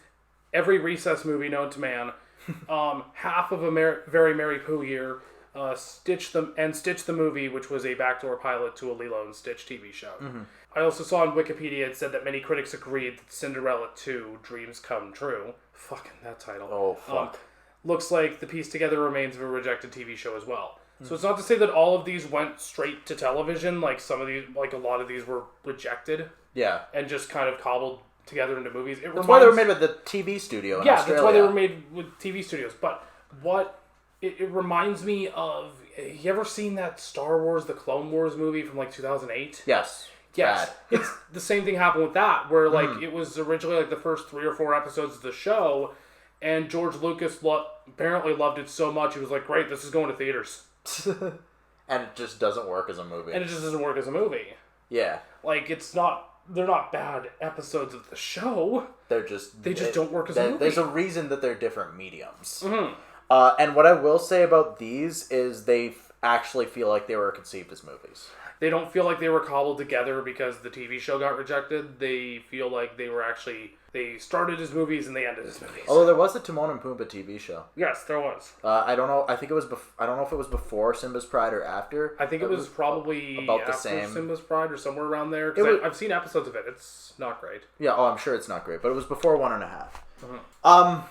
Every Recess movie known to man. Half of a Very Merry Pooh Year. Stitch the Movie, which was a backdoor pilot to a Lilo and Stitch TV show. Mm-hmm. I also saw on Wikipedia it said that many critics agreed that Cinderella 2, Dreams Come True. Fucking that title. Oh, fuck. Looks like the pieced together remains of a rejected TV show as well. So it's not to say that all of these went straight to television, like a lot of these were rejected. Yeah. And just kind of cobbled together into movies. That's why they were made with the TV studio in Australia. Yeah, that's why they were made with TV studios. But what... It reminds me of... You ever seen that Star Wars, the Clone Wars movie from 2008? Yes. Yes. It's the same thing happened with that, where it was originally the first 3 or 4 episodes of the show, And George Lucas apparently loved it so much, he was like, great, this is going to theaters. And it just doesn't work as a movie. And it just doesn't work as a movie. Yeah. Like, they're not bad episodes of the show. They just don't work as a movie. There's a reason that they're different mediums. Mm-hmm. And what I will say about these is they actually feel like they were conceived as movies. They don't feel like they were cobbled together because the TV show got rejected. They feel like they started as movies and they ended as movies. Although there was a Timon and Pumbaa TV show. Yes, there was. I don't know. I think it was. I don't know if it was before Simba's Pride or after. I think it was probably about after the same. Simba's Pride or somewhere around there. I've seen episodes of it. It's not great. Yeah. Oh, I'm sure it's not great, but it was before 1.5. Mm-hmm.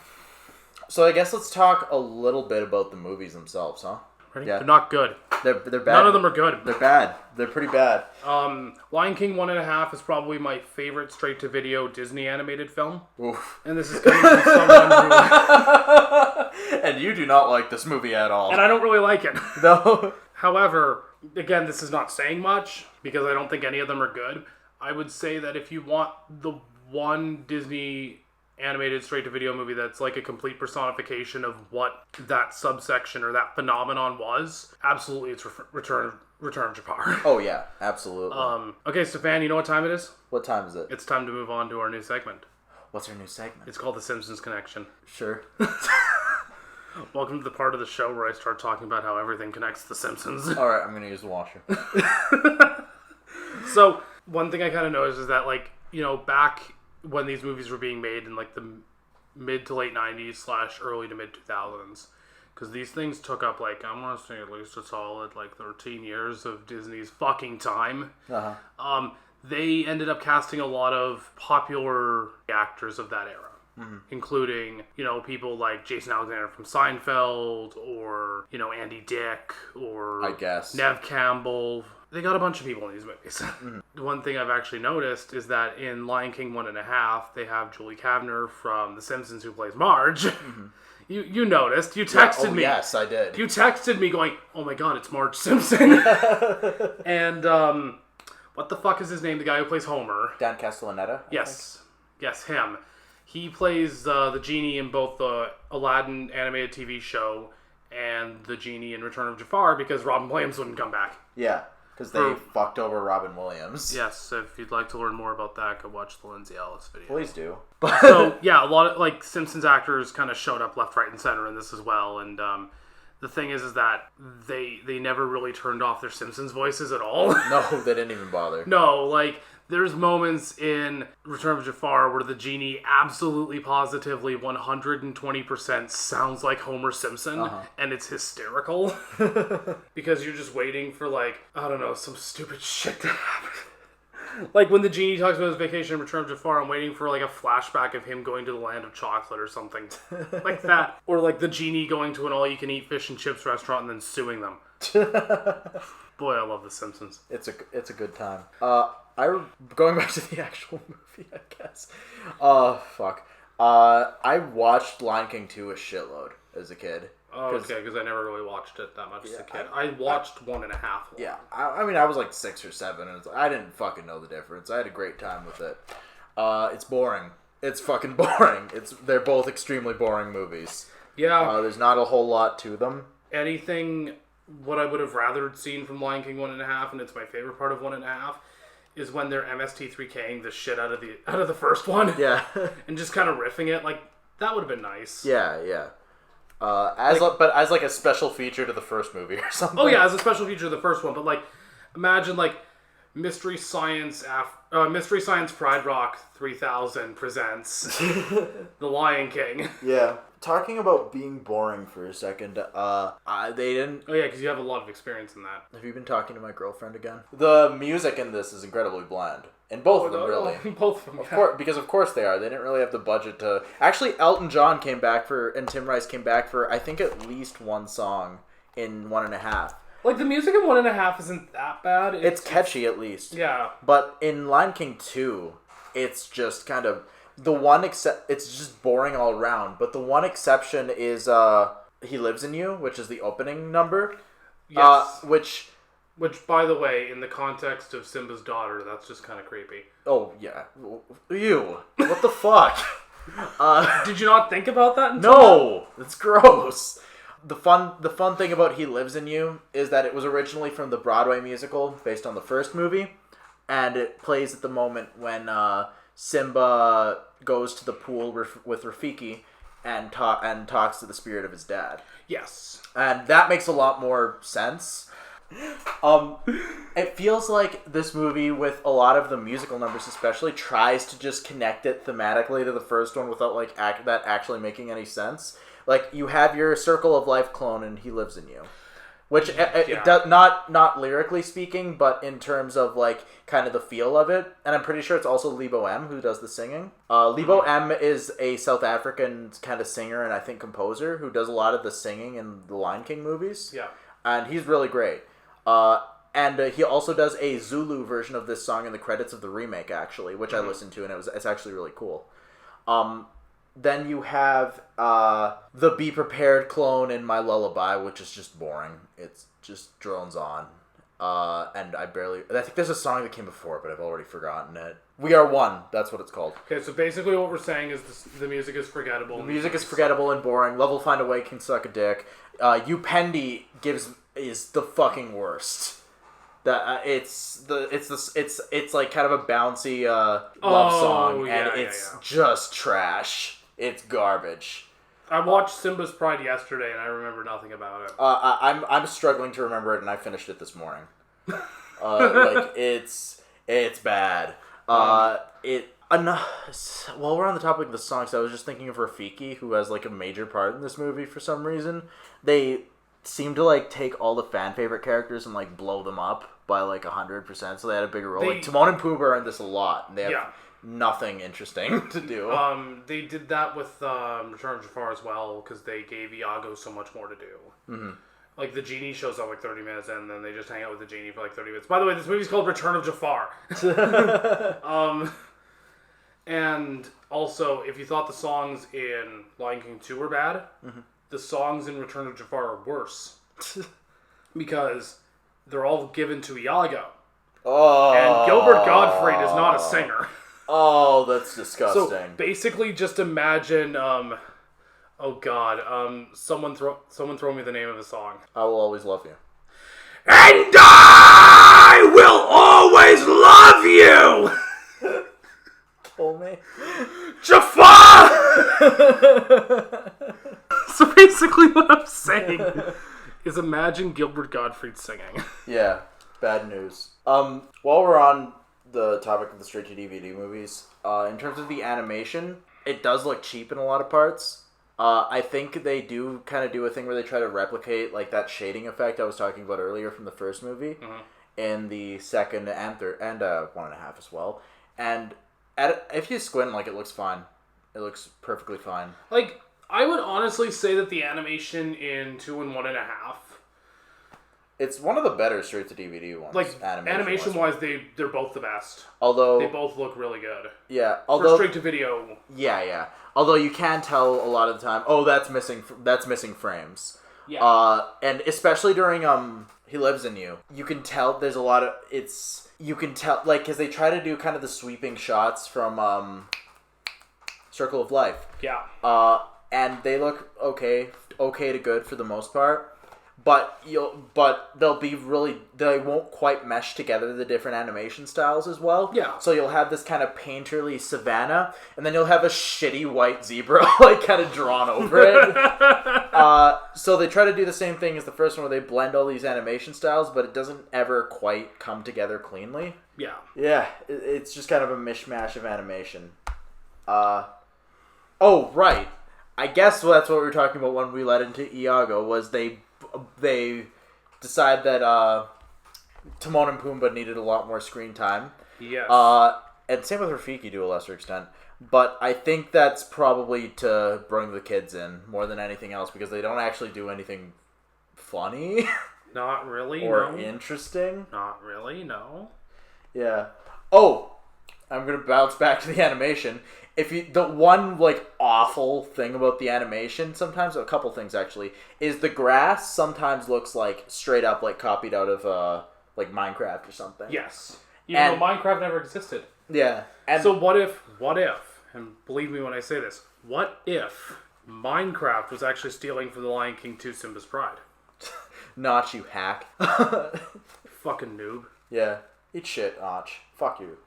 So I guess let's talk a little bit about the movies themselves, huh? Ready? Yeah. They're not good. They're bad. None of them are good. They're bad. They're pretty bad. Lion King 1.5 is probably my favorite straight-to-video Disney animated film. Oof. And this is coming from someone who... And you do not like this movie at all. And I don't really like it. No. However, again, this is not saying much, because I don't think any of them are good. I would say that if you want the one Disney animated straight-to-video movie that's like a complete personification of what that subsection or that phenomenon was, absolutely it's Return of Jafar. Oh yeah, absolutely. Okay, Stefan, you know what time it is? What time is it? It's time to move on to our new segment. What's our new segment? It's called The Simpsons Connection. Sure. Welcome to the part of the show where I start talking about how everything connects to The Simpsons. Alright, I'm gonna use the washer. So, one thing I kind of noticed is that, like, you know, back when these movies were being made in, like, the mid to late 90s / early to mid 2000s, because these things took up, like, I want to say at least a solid, like, 13 years of Disney's fucking time. Uh-huh. They ended up casting a lot of popular actors of that era. Including, you know, people like Jason Alexander from Seinfeld, or, you know, Andy Dick, or I guess Nev Campbell. They got a bunch of people in these movies. One thing I've actually noticed is that in Lion King 1.5, they have Julie Kavner from The Simpsons who plays Marge. You noticed. You texted me. Yes, I did. You texted me going, oh my god, it's Marge Simpson. And, what the fuck is his name? The guy who plays Homer. Dan Castellaneta? Yes, him. He plays the genie in both the Aladdin animated TV show and the genie in Return of Jafar because Robin Williams wouldn't come back. Yeah, because they fucked over Robin Williams. Yes, if you'd like to learn more about that, go watch the Lindsay Ellis video. Please do. So, yeah, a lot of, like, Simpsons actors kind of showed up left, right, and center in this as well, and the thing is that they never really turned off their Simpsons voices at all. No, they didn't even bother. No, like, there's moments in Return of Jafar where the genie absolutely, positively, 120% sounds like Homer Simpson, and it's hysterical. Because you're just waiting for, like, I don't know, some stupid shit to happen. Like, when the genie talks about his vacation in Return of Jafar, I'm waiting for, like, a flashback of him going to the land of chocolate or something. Like that. Or, like, the genie going to an all-you-can-eat fish and chips restaurant and then suing them. Boy, I love The Simpsons. It's a good time. Going back to the actual movie, I guess. Fuck. I watched Lion King 2 a shitload as a kid. Oh, okay, because I never really watched it that much as a kid. I watched 1.5. Yeah, I mean, I was like 6 or 7, and I didn't fucking know the difference. I had a great time with it. It's boring. It's fucking boring. They're both extremely boring movies. Yeah. There's not a whole lot to them. Anything, what I would have rather seen from Lion King 1.5, and it's my favorite part of 1.5, is when they're MST3K'ing the shit out of the first one. Yeah. And just kind of riffing it. Like, that would have been nice. Yeah, yeah. But as like a special feature to the first movie or something. Oh yeah, as a special feature of the first one. But like, imagine like Mystery Science Pride Rock 3000 presents The Lion King. Yeah. Talking about being boring for a second, they didn't... Oh yeah, because you have a lot of experience in that. Have you been talking to my girlfriend again? The music in this is incredibly bland. In both of them, really. Both of them, Of course, because of course they are. They didn't really have the budget to... Actually, Elton John came back and Tim Rice came back for, I think, at least one song in 1.5. Like, the music in 1.5 isn't that bad. It's catchy, at least. Yeah. But in Lion King 2, it's just kind of... It's just boring all around. But the one exception is He Lives in You, which is the opening number. Yes. Which, by the way, in the context of Simba's daughter, that's just kind of creepy. oh, yeah. Ew. What the fuck? Did you not think about that until No! It's gross. The fun thing about He Lives in You is that it was originally from the Broadway musical based on the first movie, and it plays at the moment when Simba goes to the pool with Rafiki and talks to the spirit of his dad. Yes. And that makes a lot more sense. It feels like this movie, with a lot of the musical numbers especially, tries to just connect it thematically to the first one without like that actually making any sense. Like, you have your Circle of Life clone and He Lives in You, which it does not lyrically speaking, but in terms of like kind of the feel of it. And I'm pretty sure it's also Lebo M who does the singing. Lebo M is a South African kind of singer and I think composer who does a lot of the singing in the Lion King movies. Yeah. And he's really great. And he also does a Zulu version of this song in the credits of the remake, actually, which I listened to, and it's actually really cool. Then you have the Be Prepared clone in My Lullaby, which is just boring. It just drones on. And I think there's a song that came before, but I've already forgotten it. We Are One, that's what it's called. Okay, so basically what we're saying is the music is forgettable. The music is forgettable and boring. Love Will Find a Way can suck a dick. You Pendy is the fucking worst. It's like kind of a bouncy love song, and it's just trash. It's garbage. I watched Simba's Pride yesterday, and I remember nothing about it. I'm struggling to remember it, and I finished it this morning. It's bad. While we're on the topic of the songs, I was just thinking of Rafiki, who has like a major part in this movie for some reason. They seem to like take all the fan favorite characters and like blow them up by like 100%, so they had a bigger role. Like Timon and Pumbaa are in this a lot, and they have nothing interesting to do. They did that with Return of Jafar as well, because they gave Iago so much more to do. Mm-hmm. Like, the genie shows up like 30 minutes, and then they just hang out with the genie for like 30 minutes. By the way, this movie's called Return of Jafar. And also, if you thought the songs in Lion King 2 were bad, the songs in Return of Jafar are worse. Because they're all given to Iago. Oh. And Gilbert Gottfried is not a singer. Oh, that's disgusting. So basically, just imagine, oh god, someone throw me the name of the song. I Will Always Love You. And I will always love you! Kill me. Jafar! So basically what I'm saying is imagine Gilbert Gottfried singing. Yeah, bad news. While we're on the topic of the straight-to-DVD movies, in terms of the animation, it does look cheap in a lot of parts. I think they do kind of do a thing where they try to replicate like that shading effect I was talking about earlier from the first movie in the second and third, and 1.5 as well. And if you squint, like, it looks fine. It looks perfectly fine. Like, I would honestly say that the animation in 2 and 1.5, it's one of the better straight-to-DVD ones. Like, animation-wise, they're both the best. Although they both look really good. Yeah. For straight-to-video. Yeah. Although you can tell a lot of the time, that's missing frames. Yeah. And especially during He Lives in You, you can tell there's a lot of you can tell, like, because they try to do kind of the sweeping shots from Circle of Life. Yeah. And they look okay to good for the most part. But they won't quite mesh together the different animation styles as well. Yeah. So you'll have this kind of painterly savanna, and then you'll have a shitty white zebra like kind of drawn over it. So they try to do the same thing as the first one, where they blend all these animation styles, but it doesn't ever quite come together cleanly. Yeah. Yeah, it's just kind of a mishmash of animation. Oh, right. I guess that's what we were talking about when we led into Iago, was they decide that Timon and Pumbaa needed a lot more screen time. Yes. And same with Rafiki to a lesser extent. But I think that's probably to bring the kids in more than anything else, because they don't actually do anything funny. Not really, or no. interesting. Not really, no. Yeah. Oh, I'm going to bounce back to the animation. The one, like, awful thing about the animation, sometimes, a couple things actually, is the grass sometimes looks like straight up, like, copied out of, like, Minecraft or something. Yes. Even though Minecraft never existed. Yeah. And so what if, and believe me when I say this, what if Minecraft was actually stealing from The Lion King 2 Simba's Pride? Notch, you hack. Fucking noob. Yeah. Eat shit, Notch. Fuck you.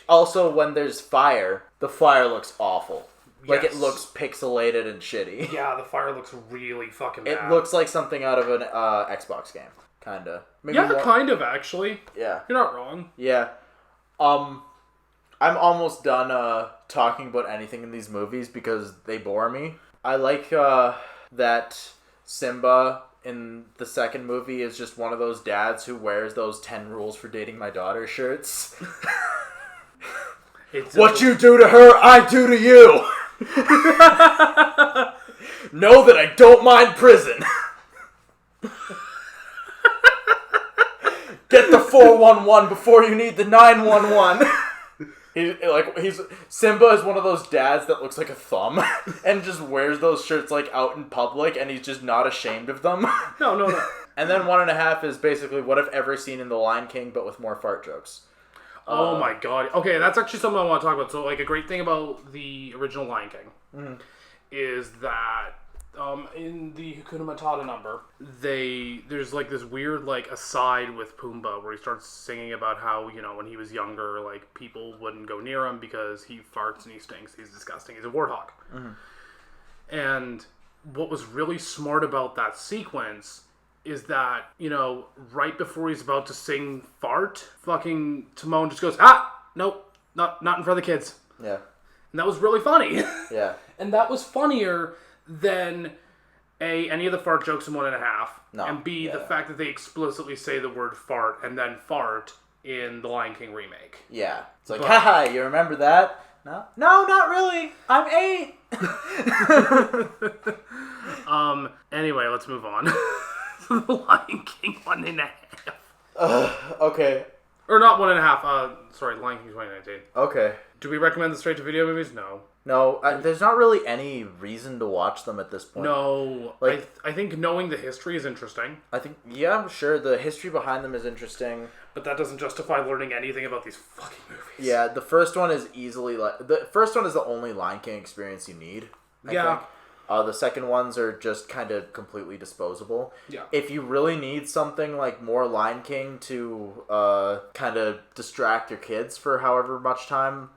Also, when there's fire, the fire looks awful. Like, Yes. it looks pixelated and shitty. Yeah, the fire looks really fucking bad. It looks like something out of an Xbox game. Kinda. Maybe Yeah, more... kind of, actually. Yeah. You're not wrong. Yeah. I'm almost done talking about anything in these movies because they bore me. I like that Simba in the second movie is just one of those dads who wears those 10 rules for dating my daughter shirts. What you do to her, I do to you. Know that I don't mind prison. Get the 411 before you need the 911. Simba is one of those dads that looks like a thumb and just wears those shirts like out in public and he's just not ashamed of them. No. And then 1.5 is basically what I've ever seen in The Lion King but with more fart jokes. Oh my god. Okay, that's actually something I want to talk about. So, like, a great thing about the original Lion King is that in the Hakuna Matata number, there's like this weird like aside with Pumbaa where he starts singing about how, you know, when he was younger, like, people wouldn't go near him because he farts and he stinks. He's disgusting. He's a warthog. And what was really smart about that sequence is that, you know, right before he's about to sing fart, fucking Timon just goes, nope, not in front of the kids. Yeah. And that was really funny. Yeah. And that was funnier than A, any of the fart jokes in 1.5, and B, the fact that they explicitly say the word fart and then fart in the Lion King remake. Yeah. It's like, haha, you remember that? No, not really. I'm 8. Anyway, let's move on. The Lion King 1.5. Okay. Or not 1.5. Sorry, Lion King 2019. Okay. Do we recommend the straight-to-video movies? No. No, there's not really any reason to watch them at this point. No. Like, I think knowing the history is interesting. I think, yeah, sure, the history behind them is interesting. But that doesn't justify learning anything about these fucking movies. Yeah, the first one is easily, the first one is the only Lion King experience you need, I think. The second ones are just kind of completely disposable. Yeah. If you really need something like more Lion King to kind of distract your kids for however much time,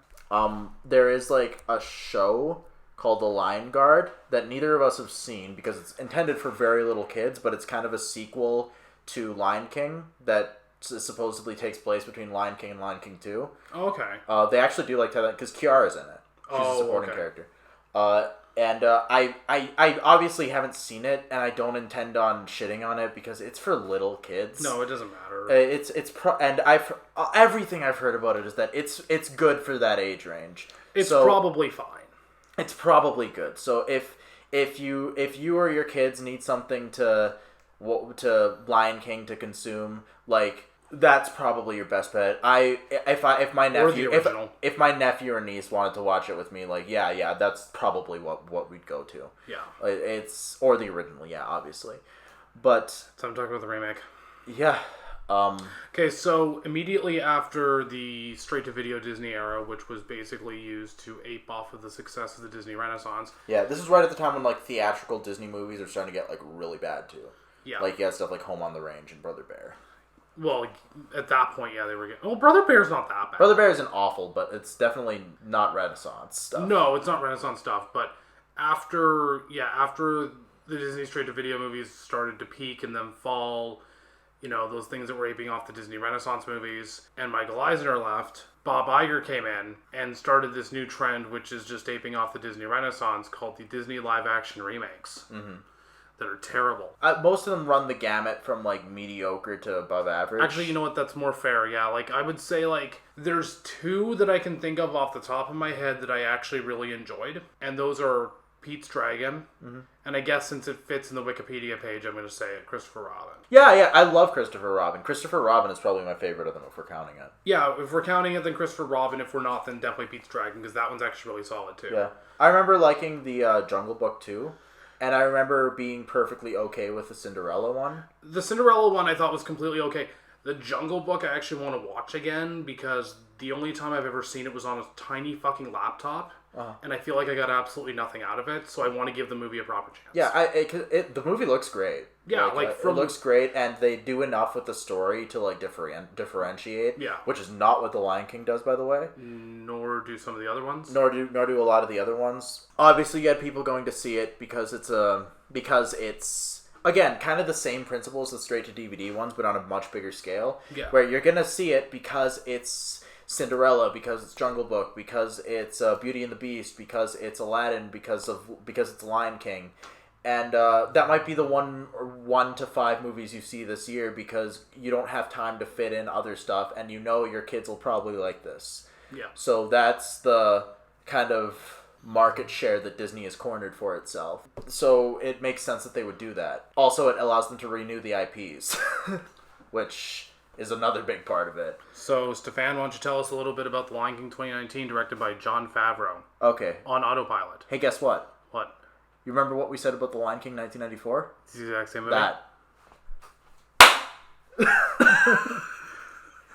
there is like a show called The Lion Guard that neither of us have seen because it's intended for very little kids, but it's kind of a sequel to Lion King that supposedly takes place between Lion King and Lion King 2. Oh, okay. They actually do like that because Kiara's in it. She's a supporting character. And I obviously haven't seen it, and I don't intend on shitting on it because it's for little kids. No, it doesn't matter. And everything I've heard about it is that it's good for that age range. It's probably fine. It's probably good. So if you or your kids need something to Lion King to consume, like, that's probably your best bet. If my nephew or niece wanted to watch it with me, like, yeah, that's probably what we'd go to. Yeah. It's or the original, yeah, obviously. But so I'm talking about the remake. Yeah. Okay, so immediately after the straight-to-video Disney era, which was basically used to ape off of the success of the Disney Renaissance. Yeah, this is right at the time when, like, theatrical Disney movies are starting to get, like, really bad, too. Yeah. Like, you had stuff like Home on the Range and Brother Bear. Well, at that point, yeah, they were getting... Well, Brother Bear's not that bad. Brother Bear isn't awful, but it's definitely not Renaissance stuff. No, it's not Renaissance stuff, but after the Disney straight-to-video movies started to peak and then fall, you know, those things that were aping off the Disney Renaissance movies, and Michael Eisner left, Bob Iger came in and started this new trend, which is just aping off the Disney Renaissance, called the Disney live-action remakes. Mm-hmm. That are terrible. Most of them run the gamut from, like, mediocre to above average. Actually, you know what? That's more fair, yeah. Like, I would say, like, there's 2 that I can think of off the top of my head that I actually really enjoyed. And those are Pete's Dragon. Mm-hmm. And I guess since it fits in the Wikipedia page, I'm going to say it, Christopher Robin. Yeah, I love Christopher Robin. Christopher Robin is probably my favorite of them if we're counting it. Yeah, if we're counting it, then Christopher Robin. If we're not, then definitely Pete's Dragon, because that one's actually really solid, too. Yeah. I remember liking the Jungle Book, too. And I remember being perfectly okay with the Cinderella one. The Cinderella one I thought was completely okay. The Jungle Book I actually want to watch again because the only time I've ever seen it was on a tiny fucking laptop. And I feel like I got absolutely nothing out of it, so I want to give the movie a proper chance. Yeah, the movie looks great. Yeah, it looks great, and they do enough with the story to like differentiate. Yeah, which is not what The Lion King does, by the way. Nor do some of the other ones. Nor do a lot of the other ones. Obviously, you had people going to see it because it's again kind of the same principles as straight to DVD ones, but on a much bigger scale. Yeah, where you're gonna see it because it's Cinderella, because it's Jungle Book, because it's Beauty and the Beast, because it's Aladdin, because it's Lion King, and that might be the 1 to 5 movies you see this year because you don't have time to fit in other stuff, and you know your kids will probably like this. Yeah. So that's the kind of market share that Disney has cornered for itself. So it makes sense that they would do that. Also, it allows them to renew the IPs, which is another big part of it. So, Stefan, why don't you tell us a little bit about The Lion King 2019, directed by Jon Favreau. Okay. On autopilot. Hey, guess what? What? You remember what we said about The Lion King 1994? It's the exact same movie? That.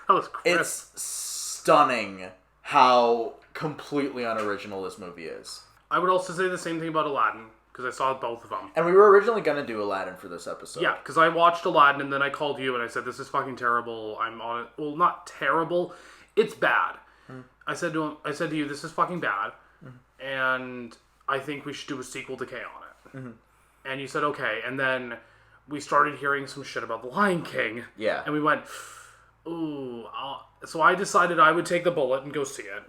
That was crisp. It's stunning how completely unoriginal this movie is. I would also say the same thing about Aladdin, because I saw both of them. And we were originally going to do Aladdin for this episode. Yeah, because I watched Aladdin, and then I called you, and I said, this is fucking terrible. I'm on it. Well, not terrible. It's bad. I said to you, this is fucking bad, and I think we should do a sequel Decay on it. And you said, okay. And then we started hearing some shit about The Lion King. Yeah. And we went, ooh. So I decided I would take the bullet and go see it.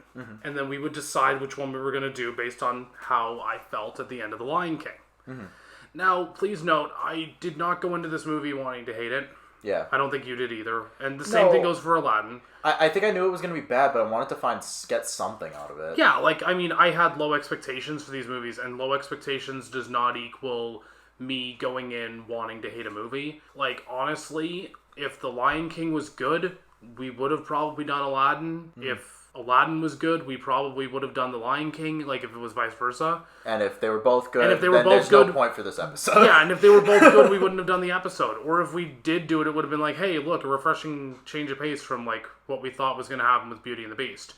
And then we would decide which one we were going to do based on how I felt at the end of The Lion King. Now, please note, I did not go into this movie wanting to hate it. Yeah. I don't think you did either. And the same thing goes for Aladdin. I think I knew it was going to be bad, but I wanted to get something out of it. Yeah, like, I mean, I had low expectations for these movies, and low expectations does not equal me going in wanting to hate a movie. Like, honestly, if The Lion King was good, we would have probably done Aladdin. If Aladdin was good, we probably would have done The Lion King, like if it was vice versa. And if they were both good, then there's no point for this episode. Yeah, and if they were both good, we wouldn't have done the episode. Or if we did do it, it would have been like, hey, look, a refreshing change of pace from like what we thought was going to happen with Beauty and the Beast.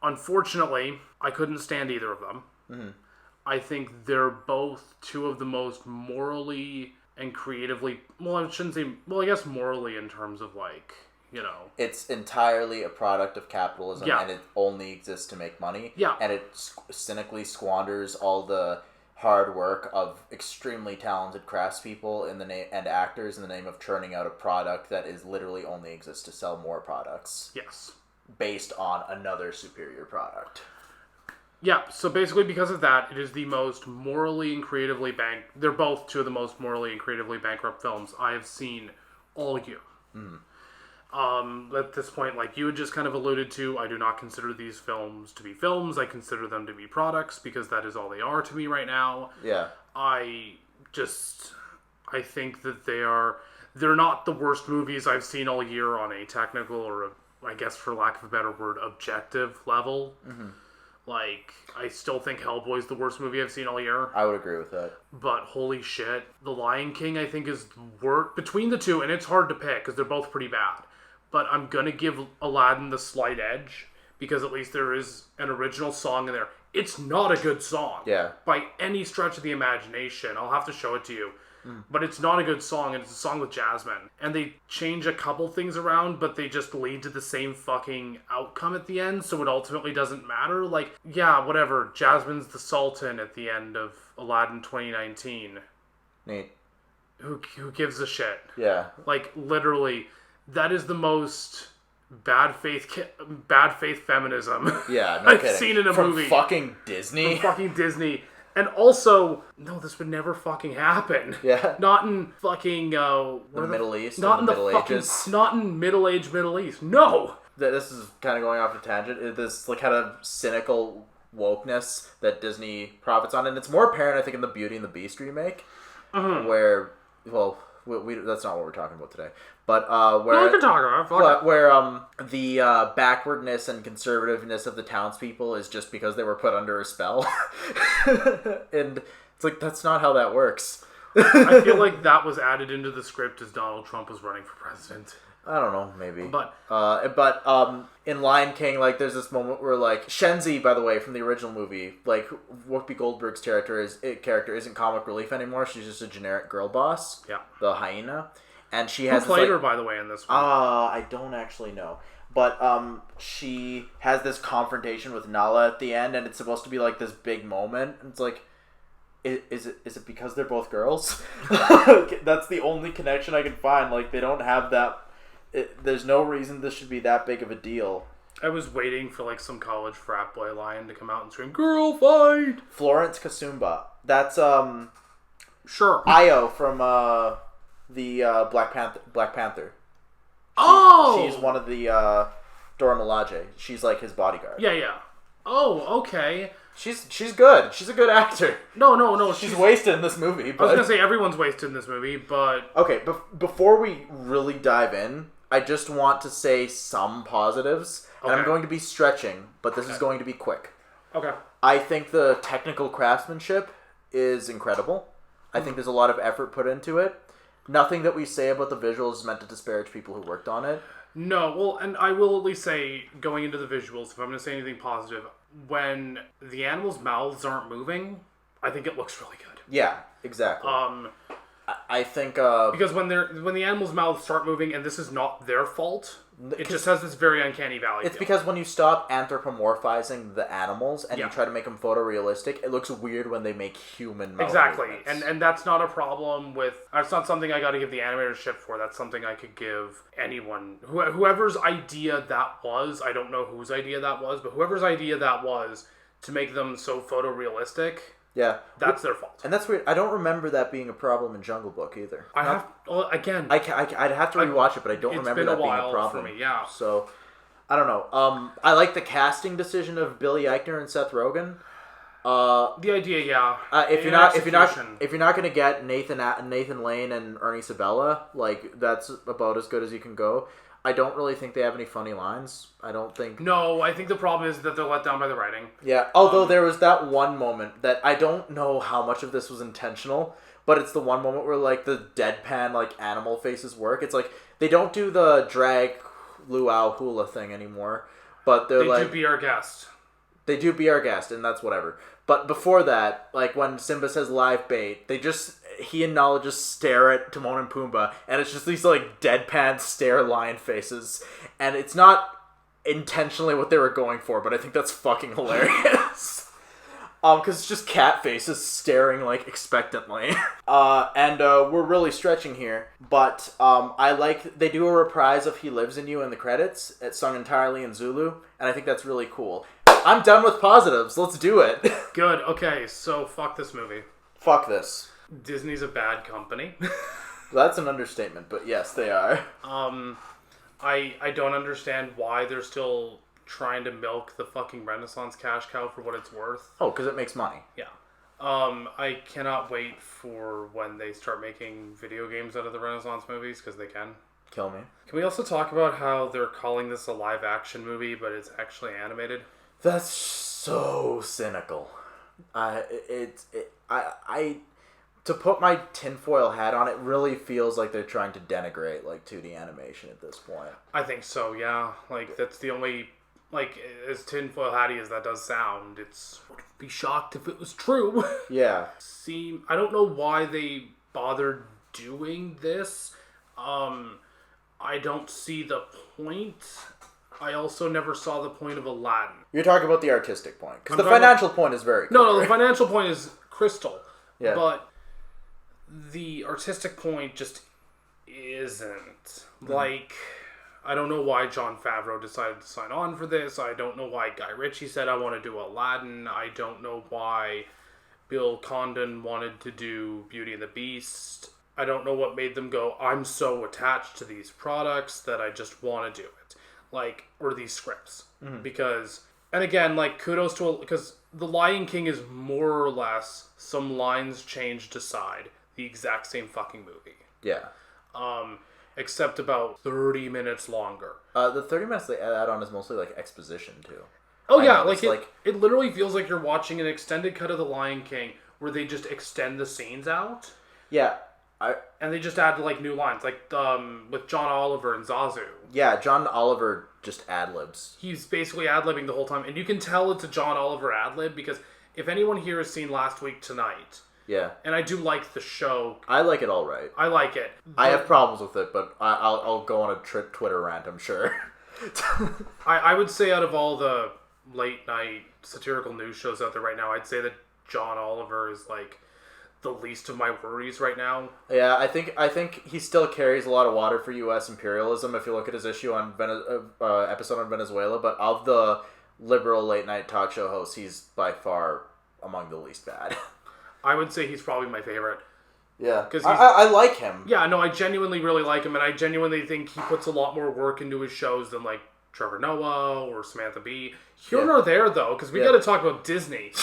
Unfortunately, I couldn't stand either of them. I think they're both two of the most morally and creatively, well, I shouldn't say, well, I guess morally in terms of like, you know. It's entirely a product of capitalism, and it only exists to make money. Yeah. And it cynically squanders all the hard work of extremely talented craftspeople and actors in the name of churning out a product that is literally only exists to sell more products. Yes. Based on another superior product. Yeah, so basically because of that, it is the most morally and creatively they're both two of the most morally and creatively bankrupt films I have seen all year. At this point, like you had just kind of alluded to, I do not consider these films to be films. I consider them to be products because that is all they are to me right now. Yeah. I think that they're not the worst movies I've seen all year on a technical or I guess for lack of a better word, objective level. Like, I still think Hellboy's the worst movie I've seen all year. I would agree with that. But holy shit, The Lion King I think is between the two, and it's hard to pick because they're both pretty bad. But I'm gonna give Aladdin the slight edge because at least there is an original song in there. It's not a good song. Yeah. By any stretch of the imagination. I'll have to show it to you. But it's not a good song, and it's a song with Jasmine. And they change a couple things around, but they just lead to the same fucking outcome at the end, so it ultimately doesn't matter. Like, yeah, whatever. Jasmine's the Sultan at the end of Aladdin 2019. Neat. Who gives a shit? Yeah. Like, literally, that is the most bad faith feminism Yeah, no I've kidding. seen in a From movie. fucking Disney? From fucking Disney. And also, no, this would never fucking happen. Yeah. Not in fucking the Middle East. Not in the Middle fucking. Ages. Not in Middle East. No. This is kind of going off a tangent. This like kind of cynical wokeness that Disney profits on, and it's more apparent, I think, in the Beauty and the Beast remake, where we that's not what we're talking about today. But where No, we can talk about it. where the backwardness and conservativeness of the townspeople is just because they were put under a spell, and it's like that's not how that works. I feel like that was added into the script as Donald Trump was running for president. I don't know, maybe. But in Lion King, like, there's this moment where, like, Shenzi, by the way, from the original movie, like, Whoopi Goldberg's character isn't comic relief anymore. She's just a generic girl boss. Yeah. The hyena. And she has Who played her, by the way, in this one? I don't actually know. But she has this confrontation with Nala at the end, and it's supposed to be, like, this big moment. And it's like, is it because they're both girls? That's the only connection I can find. Like, they don't have that... there's no reason this should be that big of a deal. I was waiting for, like, some college frat boy lion to come out and scream, "Girl fight!" Florence Kasumba. That's, Sure. Io from, the, Black Panther. She's one of the, Dora Milaje. She's, like, his bodyguard. Yeah. Oh, okay. She's good. She's a good actor. No. She's wasted in this movie. But... I was going to say everyone's wasted in this movie, but... Okay, before we really dive in, I just want to say some positives. Okay. And I'm going to be stretching, but this is going to be quick. Okay. I think the technical craftsmanship is incredible. I think there's a lot of effort put into it. Nothing that we say about the visuals is meant to disparage people who worked on it. No, well, and I will at least say, going into the visuals, if I'm going to say anything positive, when the animals' mouths aren't moving, I think it looks really good. Yeah, exactly. I think because when the animals' mouths start moving, and this is not their fault, it just has this very uncanny valley. It's because when you stop anthropomorphizing the animals and you try to make them photorealistic, it looks weird when they make human mouth exactly, movements. and that's not a problem with. That's not something I got to give the animators shit for. That's something I could give anyone, whoever's idea that was. I don't know whose idea that was, but whoever's idea that was to make them so photorealistic. Yeah, that's their fault, and that's weird. I don't remember that being a problem in Jungle Book either. I'd have to rewatch it, but I don't remember that being a problem for me. Yeah, so I don't know. I like the casting decision of Billy Eichner and Seth Rogen. The idea, yeah. If you're not gonna get Nathan Lane and Ernie Sabella, like, that's about as good as you can go. I don't really think they have any funny lines. I don't think... No, I think the problem is that they're let down by the writing. Yeah, although there was that one moment that I don't know how much of this was intentional, but it's the one moment where, like, the deadpan, like, animal faces work. It's like, they don't do the drag luau hula thing anymore, but they do Be Our Guest. They do Be Our Guest, and that's whatever. But before that, like, when Simba says live bait, he and Nala just stare at Timon and Pumbaa, and it's just these, like, deadpan stare lion faces. And it's not intentionally what they were going for, but I think that's fucking hilarious. Because it's just cat faces staring, like, expectantly. And we're really stretching here, but they do a reprise of He Lives in You in the credits. It's sung entirely in Zulu, and I think that's really cool. I'm done with positives. Let's do it. Good. Okay, so fuck this movie. Fuck this. Disney's a bad company. That's an understatement, but yes, they are. I don't understand why they're still trying to milk the fucking Renaissance cash cow for what it's worth. Oh, because it makes money. Yeah. I cannot wait for when they start making video games out of the Renaissance movies, because they can. Kill me. Can we also talk about how they're calling this a live action movie, but it's actually animated? That's so cynical. To put my tinfoil hat on, it really feels like they're trying to denigrate, like, 2D animation at this point. I think so, yeah. Like, that's the only, like, as tinfoil hatty as that does sound, would be shocked if it was true. Yeah. I don't know why they bothered doing this. I don't see the point. I also never saw the point of Aladdin. You're talking about the artistic point. Because the financial point is very clear. No, the financial point is crystal. Yeah. But the artistic point just isn't. Like, I don't know why Jon Favreau decided to sign on for this. I don't know why Guy Ritchie said, I want to do Aladdin. I don't know why Bill Condon wanted to do Beauty and the Beast. I don't know what made them go, I'm so attached to these products that I just want to do it. Like, or these scripts. Mm-hmm. Because, and again, like, kudos to, because The Lion King is more or less some lines changed aside, the exact same fucking movie. Yeah. Except about 30 minutes longer. The 30 minutes they add on is mostly, like, exposition, too. Oh, yeah, it literally feels like you're watching an extended cut of The Lion King where they just extend the scenes out. Yeah. And they just add like new lines, like with John Oliver and Zazu. Yeah, John Oliver just ad-libs. He's basically ad-libbing the whole time, and you can tell it's a John Oliver ad-lib because if anyone here has seen Last Week Tonight, yeah, and I do like the show. I like it all right. I like it. I have problems with it, but I'll go on a Twitter rant, I'm sure. I would say out of all the late night satirical news shows out there right now, I'd say that John Oliver is like the least of my worries right now. Yeah, I think he still carries a lot of water for U.S. imperialism if you look at his issue on episode on Venezuela. But of the liberal late night talk show hosts, he's by far among the least bad. I would say he's probably my favorite. Yeah, because I like him. Yeah, no, I genuinely really like him, and I genuinely think he puts a lot more work into his shows than like Trevor Noah or Samantha Bee. Here nor there, though, because we got to talk about Disney.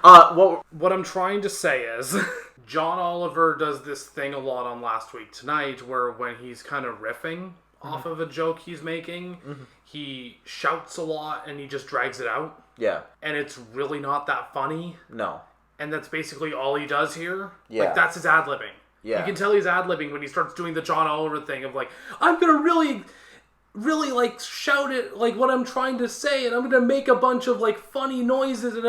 What I'm trying to say is, John Oliver does this thing a lot on Last Week Tonight, where when he's kind of riffing off of a joke he's making, he shouts a lot and he just drags it out. Yeah. And it's really not that funny. No. And that's basically all he does here. Yeah. Like, that's his ad-libbing. Yeah. You can tell he's ad-libbing when he starts doing the John Oliver thing of like, I'm gonna really like shout it like what I'm trying to say, and I'm gonna make a bunch of like funny noises and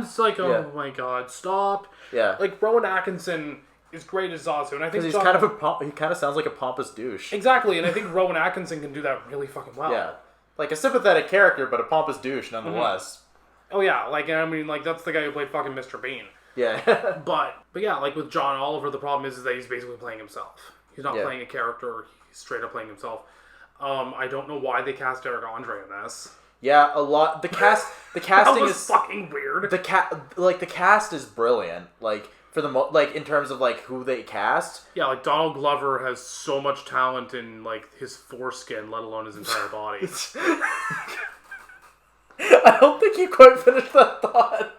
it's like, oh my god, stop. Yeah. Like Rowan Atkinson is great as Zazu, and I think he kind of sounds like a pompous douche. Exactly, and I think Rowan Atkinson can do that really fucking well. Yeah. Like a sympathetic character, but a pompous douche nonetheless. Oh yeah, like I mean, like that's the guy who played fucking Mr. Bean. Yeah. but yeah, like with John Oliver, the problem is that he's basically playing himself. He's not playing a character. He's straight up playing himself. I don't know why they cast Eric Andre in this. Yeah, a lot. The casting is fucking weird. The cast is brilliant. Like for the in terms of like who they cast. Yeah, like Donald Glover has so much talent in like his foreskin, let alone his entire body. I don't think you quite finished that thought.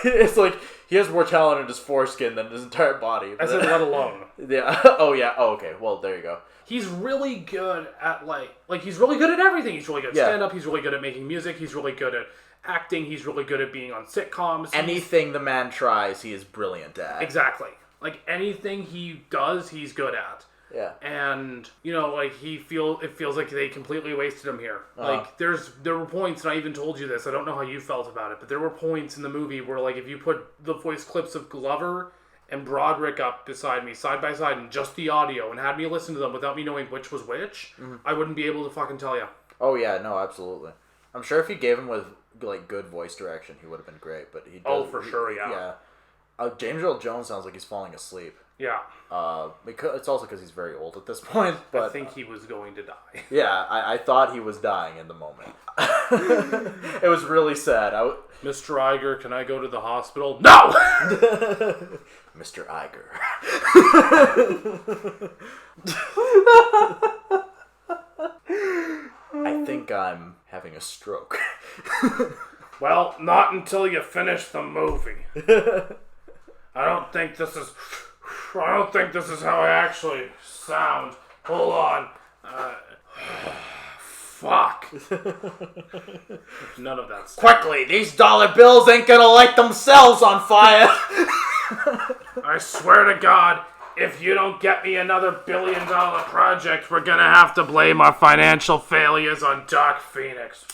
It's like he has more talent in his foreskin than his entire body. I said let alone. Yeah. Oh yeah. Oh okay. Well, there you go. He's really good at like he's really good at everything. He's really good at stand-up. He's really good at making music. He's really good at acting. He's really good at being on sitcoms. Anything the man tries, he is brilliant at. Exactly. Like anything he does, he's good at. Yeah. And you know, like it feels like they completely wasted him here. Like there were points, and I even told you this. I don't know how you felt about it, but there were points in the movie where like if you put the voice clips of Glover and Broderick up beside me, side by side, and just the audio, and had me listen to them without me knowing which was which, I wouldn't be able to fucking tell you. Oh yeah, no, absolutely. I'm sure if you gave him with like good voice direction, he would have been great. But he sure, yeah. James Earl Jones sounds like he's falling asleep. Yeah. It's also because he's very old at this point. But I think he was going to die. Yeah, I thought he was dying in the moment. It was really sad. Mr. Iger, can I go to the hospital? No! Mr. Iger. I think I'm having a stroke. Well, not until you finish the movie. I don't think this is how I actually sound. Hold on. Fuck. None of that stuff. Quickly, these dollar bills ain't gonna light themselves on fire. I swear to God, if you don't get me another $1 billion project, we're gonna have to blame our financial failures on Dark Phoenix.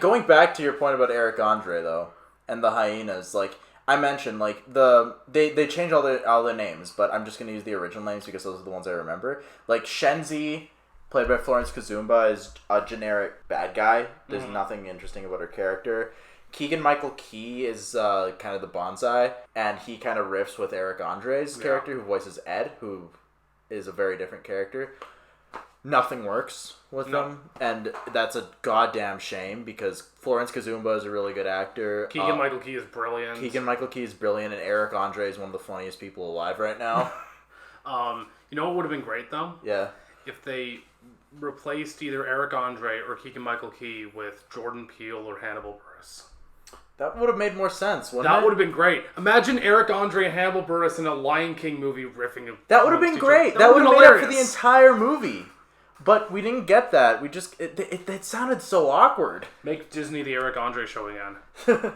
Going back to your point about Eric Andre though, and the hyenas, like I mentioned, like they change all the names, but I'm just gonna use the original names because those are the ones I remember. Like Shenzi, played by Florence Kazumba, is a generic bad guy. There's nothing interesting about her character. Keegan-Michael Key is kind of the bonsai, and he kind of riffs with Eric Andre's character, who voices Ed, who is a very different character. Nothing works with them, and that's a goddamn shame because Florence Kazumba is a really good actor. Keegan-Michael Key is brilliant. Keegan-Michael Key is brilliant, and Eric Andre is one of the funniest people alive right now. You know what would have been great, though? Yeah. If they replaced either Eric Andre or Keegan-Michael Key with Jordan Peele or Hannibal Buress. That would have made more sense, wouldn't it? That would have been great. Imagine Eric Andre and Hannibal Buress in a Lion King movie riffing. That would have been great. That would have made up for the entire movie. But we didn't get that. We just it sounded so awkward. Make Disney the Eric Andre show again. And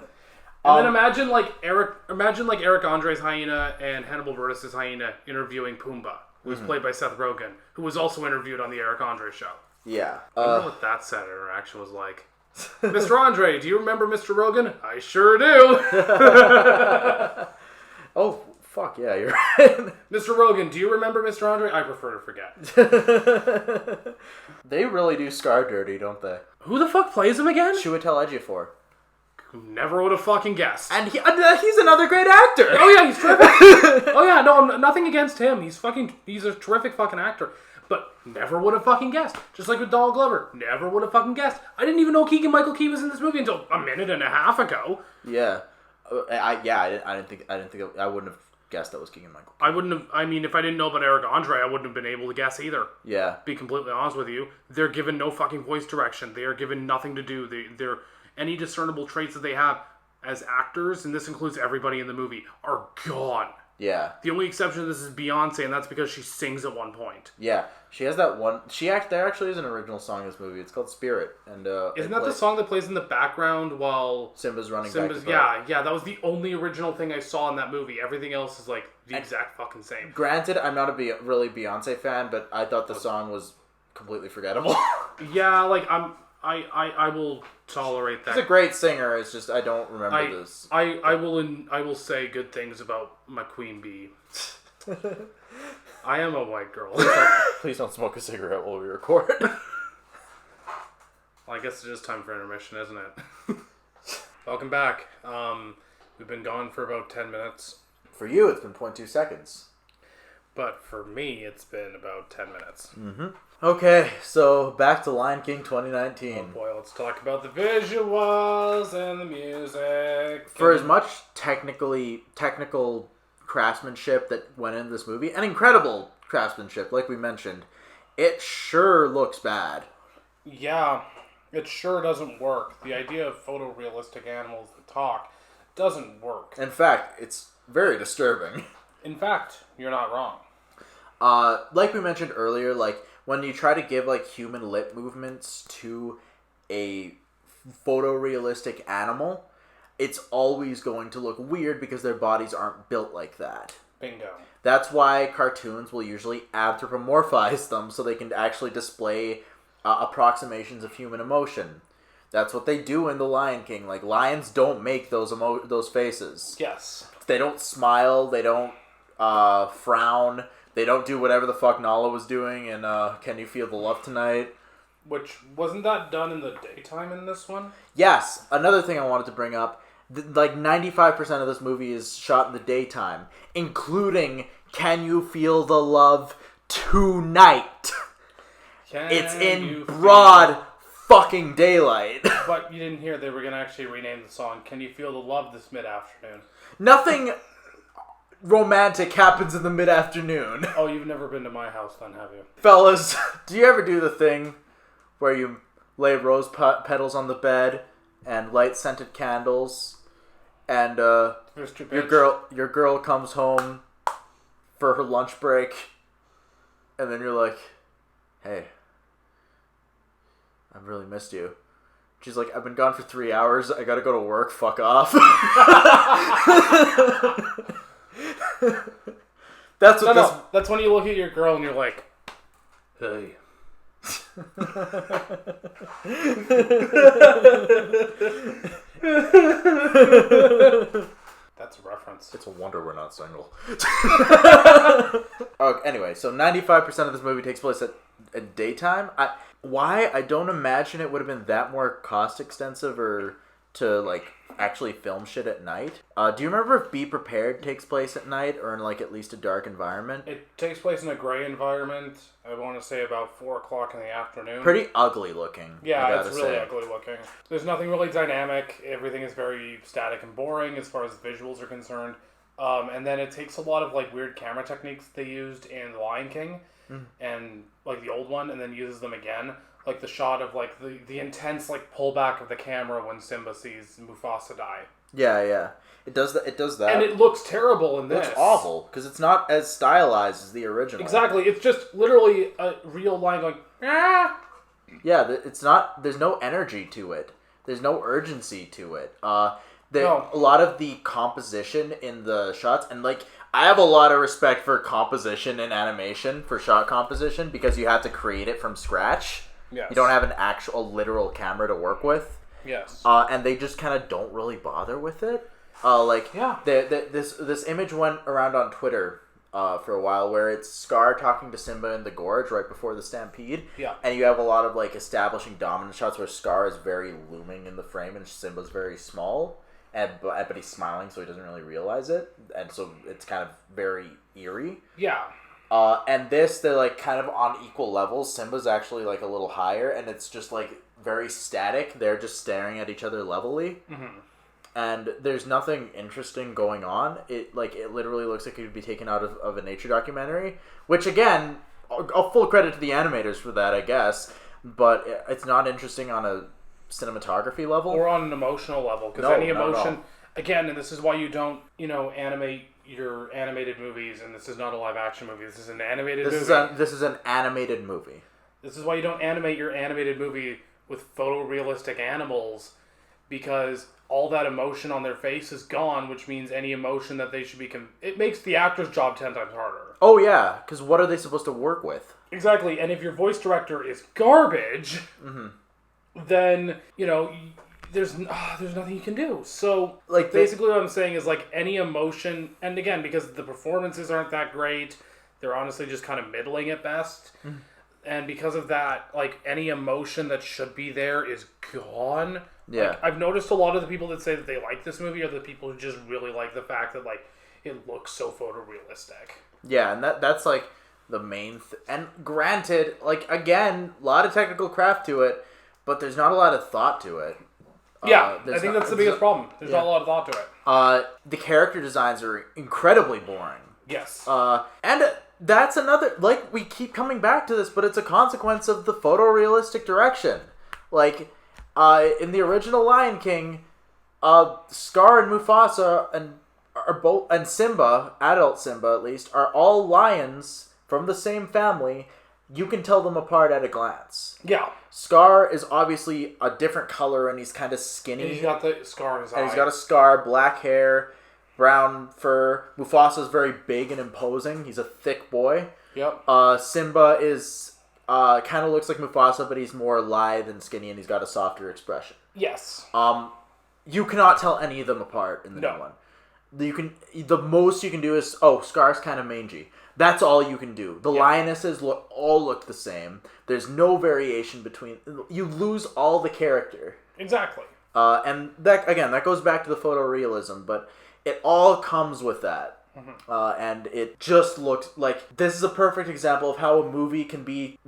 then imagine Eric Andre's hyena and Hannibal Buress' hyena interviewing Pumbaa, who was played by Seth Rogen, who was also interviewed on the Eric Andre show. Yeah. I wonder what that sad interaction was like. Mr. Andre, do you remember Mr. Rogen? I sure do. Oh, fuck yeah, you're right. Mr. Rogen, do you remember Mr. Andre? I prefer to forget. They really do Scar dirty, don't they? Who the fuck plays him again? Chiwetel Ejiofor. Never would have fucking guessed. And he's another great actor. Oh yeah, he's terrific. Oh yeah, no, nothing against him. He's a terrific fucking actor. But never would have fucking guessed. Just like with Donald Glover. Never would have fucking guessed. I didn't even know Keegan-Michael Key was in this movie until a minute and a half ago. Yeah. I wouldn't have guessed that was Keegan-Michael Key. I wouldn't have, I mean, if I didn't know about Eric Andre, I wouldn't have been able to guess either. Yeah. Be completely honest with you. They're given no fucking voice direction. They are given nothing to do. They're any discernible traits that they have as actors, and this includes everybody in the movie, are gone. Yeah. The only exception to this is Beyonce, and that's because she sings at one point. Yeah. She has that one... There actually is an original song in this movie. It's called Spirit. And isn't that the song that plays in the background while... Simba's running back to Yeah, that was the only original thing I saw in that movie. Everything else is, like, the exact fucking same. Granted, I'm not a really Beyonce fan, but I thought the song was completely forgettable. Yeah, like, I will tolerate that. She's a great singer. It's just I don't remember this. I will say good things about my queen bee. I am a white girl. Please don't smoke a cigarette while we record. Well, I guess it is time for intermission, isn't it? Welcome back. We've been gone for about 10 minutes. For you, it's been 0.2 seconds. But for me, it's been about 10 minutes. Mm-hmm. Okay, so back to Lion King 2019. Oh boy, let's talk about the visuals and the music. For as much technical craftsmanship that went into this movie, and incredible craftsmanship, like we mentioned, it sure looks bad. Yeah, it sure doesn't work. The idea of photorealistic animals that talk doesn't work. In fact, it's very disturbing. In fact, you're not wrong. Like we mentioned earlier, like when you try to give like human lip movements to a photorealistic animal, it's always going to look weird because their bodies aren't built like that. Bingo. That's why cartoons will usually anthropomorphize them so they can actually display approximations of human emotion. That's what they do in The Lion King. Like, lions don't make those faces. Yes. They don't smile. They don't frown. They don't do whatever the fuck Nala was doing in Can You Feel the Love Tonight? Which, wasn't that done in the daytime in this one? Yes. Another thing I wanted to bring up, like 95% of this movie is shot in the daytime, including Can You Feel the Love Tonight? It's in broad fucking daylight. But you didn't hear they were going to actually rename the song Can You Feel the Love this mid-afternoon? Nothing romantic happens in the mid-afternoon. Oh, you've never been to my house then, have you? Fellas, do you ever do the thing where you lay rose petals on the bed and light scented candles, and your girl comes home for her lunch break, and then you're like, hey, I've really missed you. She's like, I've been gone for 3 hours. I gotta go to work. Fuck off. That's when you look at your girl and you're like, hey. That's a reference. It's a wonder we're not single. Anyway, so 95% of this movie takes place at daytime. I don't imagine it would have been that more cost extensive or to like actually film shit at night. Do you remember if Be Prepared takes place at night or in like at least a dark environment? It takes place in a gray environment. I want to say about 4 o'clock in the afternoon. Pretty ugly looking. Yeah, it's really ugly looking. There's nothing really dynamic. Everything is very static and boring as far as visuals are concerned. And then it takes a lot of like weird camera techniques they used in The Lion King and like the old one, and then uses them again. Like the shot of like the intense like pullback of the camera when Simba sees Mufasa die. Yeah. It does that. And it looks terrible in It this. looks awful because it's not as stylized as the original. Exactly. It's just literally a real line going, ah. Yeah, it's not. There's no energy to it. There's no urgency to it. A lot of the composition in the shots, and like I have a lot of respect for composition in animation, for shot composition, because you have to create it from scratch. Yes. You don't have an actual literal camera to work with. Yes. And they just kind of don't really bother with it. This image went around on Twitter for a while where it's Scar talking to Simba in the gorge right before the stampede. Yeah. And you have a lot of like establishing dominant shots where Scar is very looming in the frame and Simba's very small. But he's smiling, so he doesn't really realize it. And so it's kind of very eerie. Yeah. And they're like kind of on equal levels. Simba's actually like a little higher, and it's just like very static. They're just staring at each other levelly. Mm-hmm. And there's nothing interesting going on. It literally looks like it could be taken out of a nature documentary. Which again, a full credit to the animators for that, I guess. But it's not interesting on a cinematography level or on an emotional level, because any emotion, again, and this is why you don't animate your animated movies, and this is not a live action movie, this is an animated movie. This is an animated movie. This is why you don't animate your animated movie with photorealistic animals, because all that emotion on their face is gone, which means any emotion that they should be it makes the actor's job 10 times harder. Oh yeah, because what are they supposed to work with? Exactly. And if your voice director is garbage, mm-hmm. then there's nothing you can do. So like basically what I'm saying is like any emotion, and again, because the performances aren't that great, they're honestly just kind of middling at best. Mm. And because of that, like any emotion that should be there is gone. Yeah. Like, I've noticed a lot of the people that say that they like this movie are the people who just really like the fact that like it looks so photorealistic. Yeah, and that's like the main and granted, like again, a lot of technical craft to it, but there's not a lot of thought to it. Yeah, I think that's the biggest problem. There's not a lot of thought to it. The character designs are incredibly boring. Yes. And that's another, like, we keep coming back to this, but it's a consequence of the photorealistic direction. Like, in the original Lion King, Scar and Mufasa and Simba, adult Simba at least, are all lions from the same family. You can tell them apart at a glance. Yeah. Scar is obviously a different color, and he's kind of skinny. And he's got the scar in his eye. And he's got a scar, black hair, brown fur. Mufasa's very big and imposing. He's a thick boy. Yep. Simba is kind of looks like Mufasa, but he's more lithe and skinny, and he's got a softer expression. Yes. You cannot tell any of them apart in the new one. The most you can do is Scar's kind of mangy. That's all you can do. The lionesses all look the same. There's no variation between. You lose all the character. Exactly. And that goes back to the photorealism, but it all comes with that. Mm-hmm. And it just looks like this is a perfect example of how a movie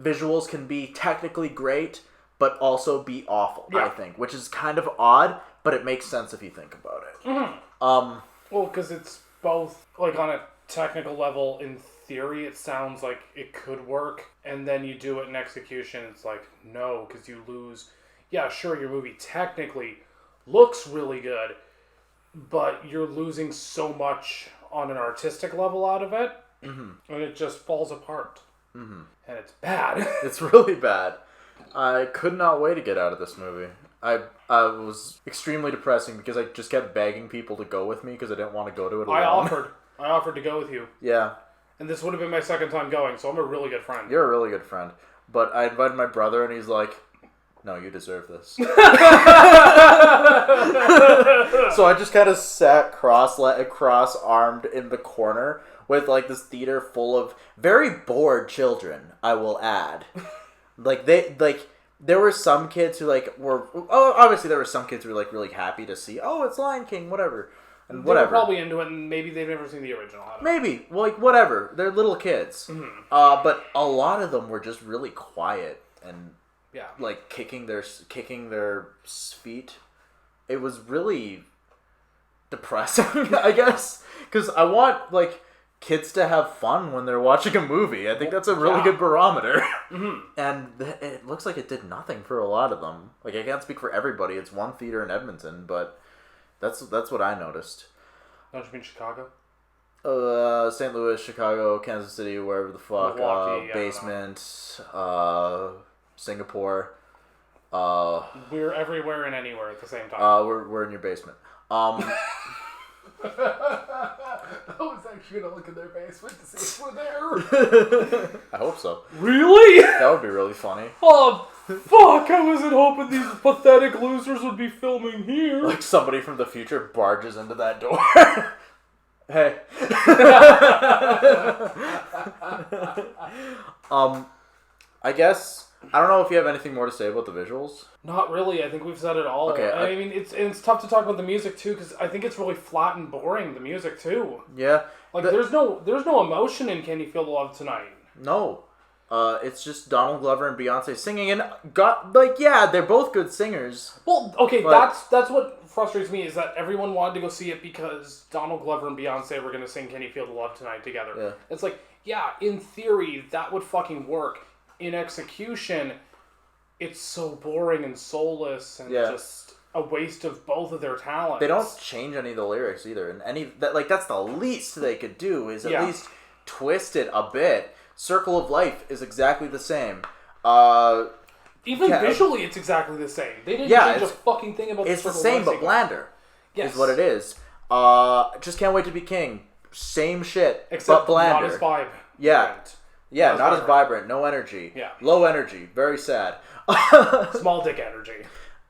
visuals can be technically great, but also be awful, I think. Which is kind of odd, but it makes sense if you think about it. Mm-hmm. Well, because it's both, like, on a technical level, in theory, it sounds like it could work, and then you do it in execution, it's like, no, because you lose. Yeah, sure, your movie technically looks really good, but you're losing so much on an artistic level out of it, mm-hmm. and it just falls apart. Mm-hmm. And it's bad. It's really bad. I could not wait to get out of this movie. I was extremely depressing because I just kept begging people to go with me because I didn't want to go to it alone. I offered to go with you. Yeah. And this would have been my second time going, so I'm a really good friend. You're a really good friend. But I invited my brother, and he's like, no, you deserve this. So I just kind of sat cross-armed in the corner with, like, this theater full of very bored children, I will add. There were some kids who, obviously there were some kids who were, like, really happy to see, it's Lion King, whatever. And they were probably into it, and maybe they've never seen the original. Maybe. Like, whatever. They're little kids. Mm-hmm. But a lot of them were just really quiet and, like, kicking their feet. It was really depressing, I guess. Because I want, like, kids to have fun when they're watching a movie. I think that's a really good barometer. Mm-hmm. And it looks like it did nothing for a lot of them. Like, I can't speak for everybody. It's one theater in Edmonton, but That's what I noticed. Don't you mean Chicago? St. Louis, Chicago, Kansas City, wherever the fuck. Milwaukee, Basement. Singapore. We're everywhere and anywhere at the same time. We're in your basement. I was actually gonna look in their basement to see if we're there. I hope so. Really? That would be really funny. Oh, fuck! I wasn't hoping these pathetic losers would be filming here. Like somebody from the future barges into that door. Hey. I guess I don't know if you have anything more to say about the visuals. Not really. I think we've said it all. Okay, I mean, it's tough to talk about the music too because I think it's really flat and boring. The music too. Yeah. Like there's no emotion in Can You Feel the Love Tonight? No. It's just Donald Glover and Beyonce singing, and they're both good singers. Well, okay, but that's what frustrates me is that everyone wanted to go see it because Donald Glover and Beyonce were going to sing Can You Feel the Love Tonight together. Yeah. It's like, yeah, in theory, that would fucking work. In execution, it's so boring and soulless and just a waste of both of their talents. They don't change any of the lyrics either, and that's the least they could do is at least twist it a bit. Circle of Life is exactly the same. Even visually, it's exactly the same. They didn't change a fucking thing about the It's the Circle same, of but Life blander. Yes. Is what it is. Just Can't Wait to Be King. Same shit, Except but blander. not as vibe. Yeah. Yeah, not as vibrant. No energy. Yeah. Low energy. Very sad. Small dick energy.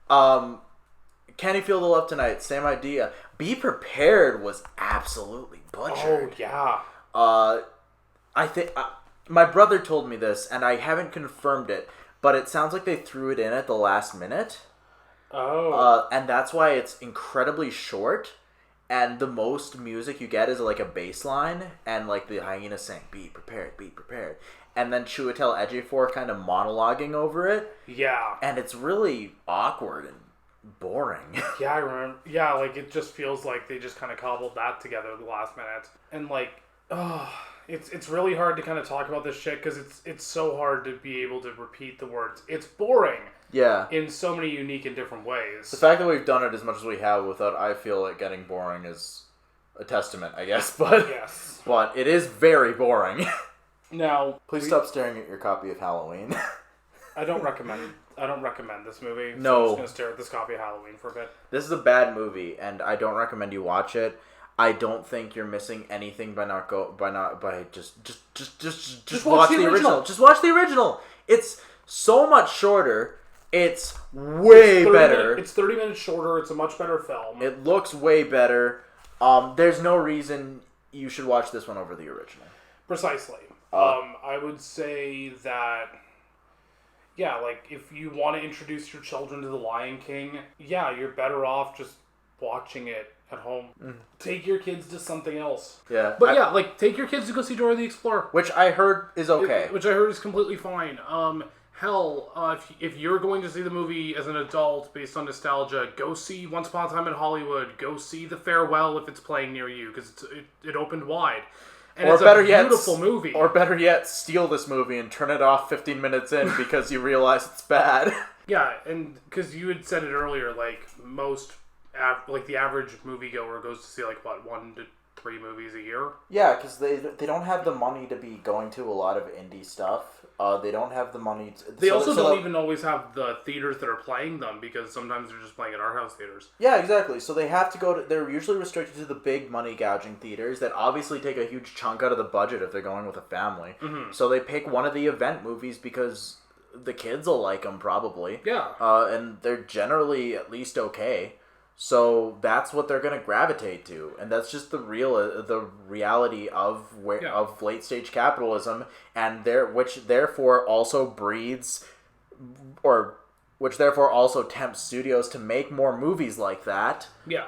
Can You Feel the Love Tonight? Same idea. Be Prepared was absolutely butchered. Oh, yeah. I think... my brother told me this, and I haven't confirmed it, but it sounds like they threw it in at the last minute. Oh. And that's why it's incredibly short, and the most music you get is like a bass line, and like the hyena saying, be prepared, and then Chiwetel Ejiofor kind of monologuing over it. Yeah. And it's really awkward and boring. Yeah, I remember. Yeah, like, it just feels like they just kind of cobbled that together at the last minute. And, like, it's really hard to kind of talk about this shit because it's so hard to be able to repeat the words. It's boring. Yeah. In so many unique and different ways. The fact that we've done it as much as we have without I feel it getting boring is a testament, I guess. But yes. But it is very boring. Now, please stop staring at your copy of Halloween. I don't recommend this movie. So No. I'm just going to stare at this copy of Halloween for a bit. This is a bad movie, and I don't recommend you watch it. I don't think you're missing anything by just watch the original. Just watch the original. It's so much shorter. It's way better. It's 30 minutes shorter. It's a much better film. It looks way better. There's no reason you should watch this one over the original. Precisely. I would say that, yeah, like, if you want to introduce your children to The Lion King, yeah, you're better off just watching it at home. Take your kids to something else. Yeah. But take your kids to go see Dora the Explorer. Which I heard is okay. Which I heard is completely fine. If you're going to see the movie as an adult based on nostalgia, go see Once Upon a Time in Hollywood. Go see The Farewell if it's playing near you, because it opened wide. And it's a beautiful movie. Or better yet, steal this movie and turn it off 15 minutes in because you realize it's bad. Yeah, and because you had said it earlier, like, the average moviegoer goes to see, 1 to 3 movies a year? Yeah, because they don't have the money to be going to a lot of indie stuff. They don't have the money to... They also don't even always have the theaters that are playing them, because sometimes they're just playing at art house theaters. Yeah, exactly. So they have to go to... They're usually restricted to the big money-gouging theaters that obviously take a huge chunk out of the budget if they're going with a family. Mm-hmm. So they pick one of the event movies because the kids will like them, probably. Yeah. And they're generally at least okay. So that's what they're going to gravitate to, and that's just the reality of late stage capitalism, and which therefore also tempts studios to make more movies like that. Yeah,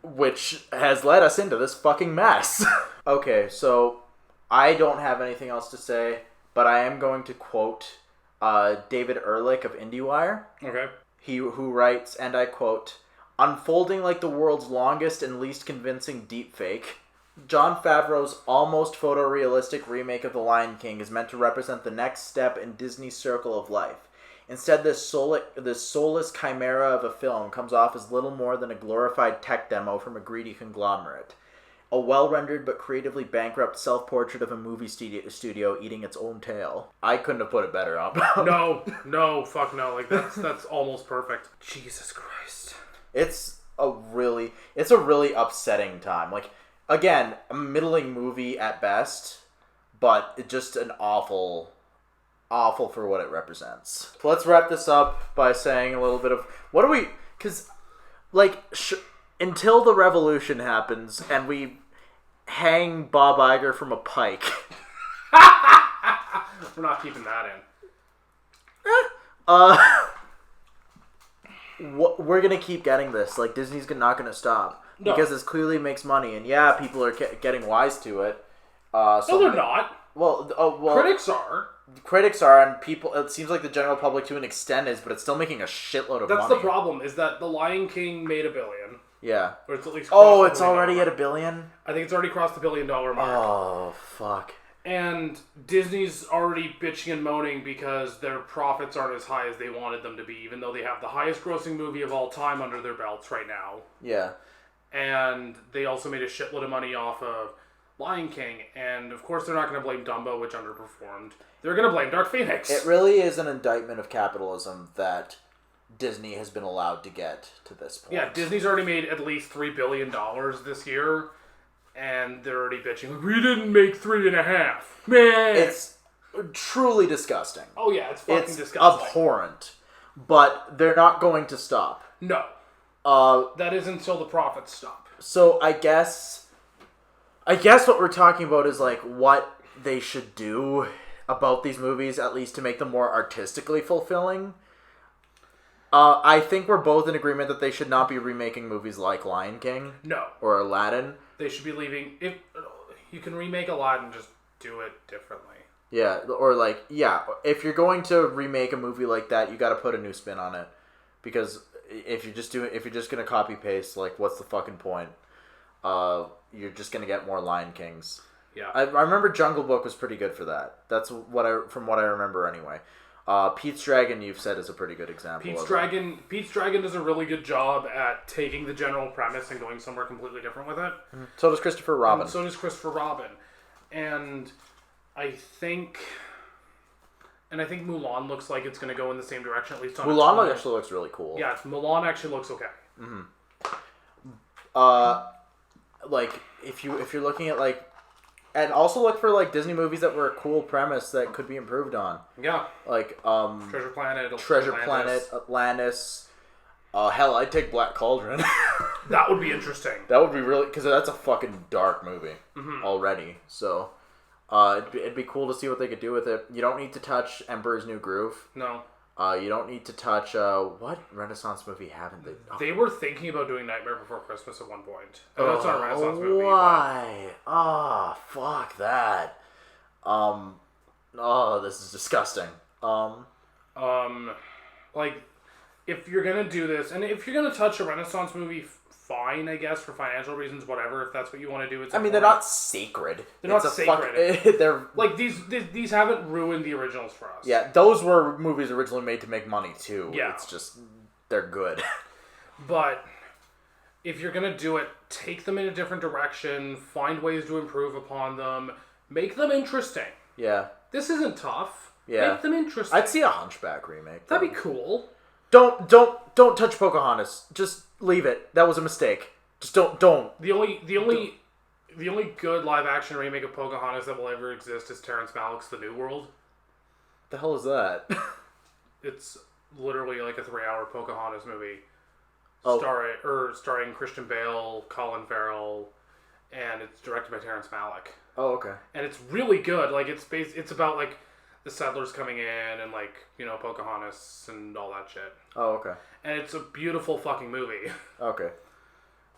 which has led us into this fucking mess. Okay, so I don't have anything else to say, but I am going to quote David Ehrlich of IndieWire. Okay, who writes, and I quote, "Unfolding like the world's longest and least convincing deepfake, Jon Favreau's almost photorealistic remake of The Lion King is meant to represent the next step in Disney's circle of life. Instead, this soulless chimera of a film comes off as little more than a glorified tech demo from a greedy conglomerate. A well-rendered but creatively bankrupt self-portrait of a movie studio eating its own tail. I couldn't have put it better up. No, fuck no. Like, that's almost perfect. Jesus Christ. It's a really upsetting time. Like, again, a middling movie at best, but just an awful for what it represents. Let's wrap this up by saying a little bit of because until the revolution happens and we hang Bob Iger from a pike. We're not keeping that in. We're gonna keep getting this. Like, Disney's not gonna stop because this clearly makes money, and yeah, people are getting wise to it. No, they're not. Well, critics are, and people. It seems like the general public to an extent is, but it's still making a shitload of money. That's the problem. Is that The Lion King made $1 billion. Yeah. Or it's at least. It's already at $1 billion. I think it's already crossed the $1 billion mark. Oh fuck. And Disney's already bitching and moaning because their profits aren't as high as they wanted them to be, even though they have the highest grossing movie of all time under their belts right now. Yeah. And they also made a shitload of money off of Lion King, and of course they're not going to blame Dumbo, which underperformed. They're going to blame Dark Phoenix. It really is an indictment of capitalism that Disney has been allowed to get to this point. Yeah, Disney's already made at least $3 billion this year, and they're already bitching. We didn't make 3.5. Man, it's truly disgusting. Oh yeah, it's fucking disgusting. Abhorrent. But they're not going to stop. No. That is until the profits stop. So I guess what we're talking about is like what they should do about these movies, at least to make them more artistically fulfilling. I think we're both in agreement that they should not be remaking movies like Lion King. No. Or Aladdin. They should be leaving. If you can remake Aladdin, just do it differently. Yeah, or if you're going to remake a movie like that, you got to put a new spin on it, because if you're just gonna copy paste, like, what's the fucking point? You're just gonna get more Lion Kings. Yeah, I remember Jungle Book was pretty good for that. That's from what I remember anyway. Pete's Dragon, you've said, is a pretty good example. Pete's Dragon does a really good job at taking the general premise and going somewhere completely different with it. Mm-hmm. So does Christopher Robin. And I think Mulan looks like it's going to go in the same direction, at least on Mulan actually looks really cool. Yeah, Mulan actually looks okay. Mm-hmm. If you're looking at and also look for Disney movies that were a cool premise that could be improved on. Yeah. Treasure Planet, Atlantis. Hell, I'd take Black Cauldron. That would be interesting. That would be really, because that's a fucking dark movie already. So, it'd be cool to see what they could do with it. You don't need to touch Emperor's New Groove. No. You don't need to touch, what Renaissance movie haven't they? Oh. They were thinking about doing Nightmare Before Christmas at one point. That's not a Renaissance movie. Why? Fuck that. This is disgusting. If you're gonna do this, and if you're gonna touch a Renaissance movie, fine, I guess, for financial reasons, whatever. If that's what you want to do, they're not sacred. They're not sacred. They're these haven't ruined the originals for us. Yeah, those were movies originally made to make money too. Yeah, it's just they're good. But if you're gonna do it, take them in a different direction. Find ways to improve upon them. Make them interesting. Yeah, this isn't tough. Yeah, make them interesting. I'd see a Hunchback remake. That'd be cool. Don't touch Pocahontas. Just leave it. That was a mistake. Just don't. The only good live action remake of Pocahontas that will ever exist is Terrence Malick's The New World. The hell is that? It's literally like a 3-hour Pocahontas movie. Oh. Starring Christian Bale, Colin Farrell, and it's directed by Terrence Malick. Oh, okay. And it's really good. It's about the settlers coming in and Pocahontas and all that shit. Oh, okay. And it's a beautiful fucking movie. Okay.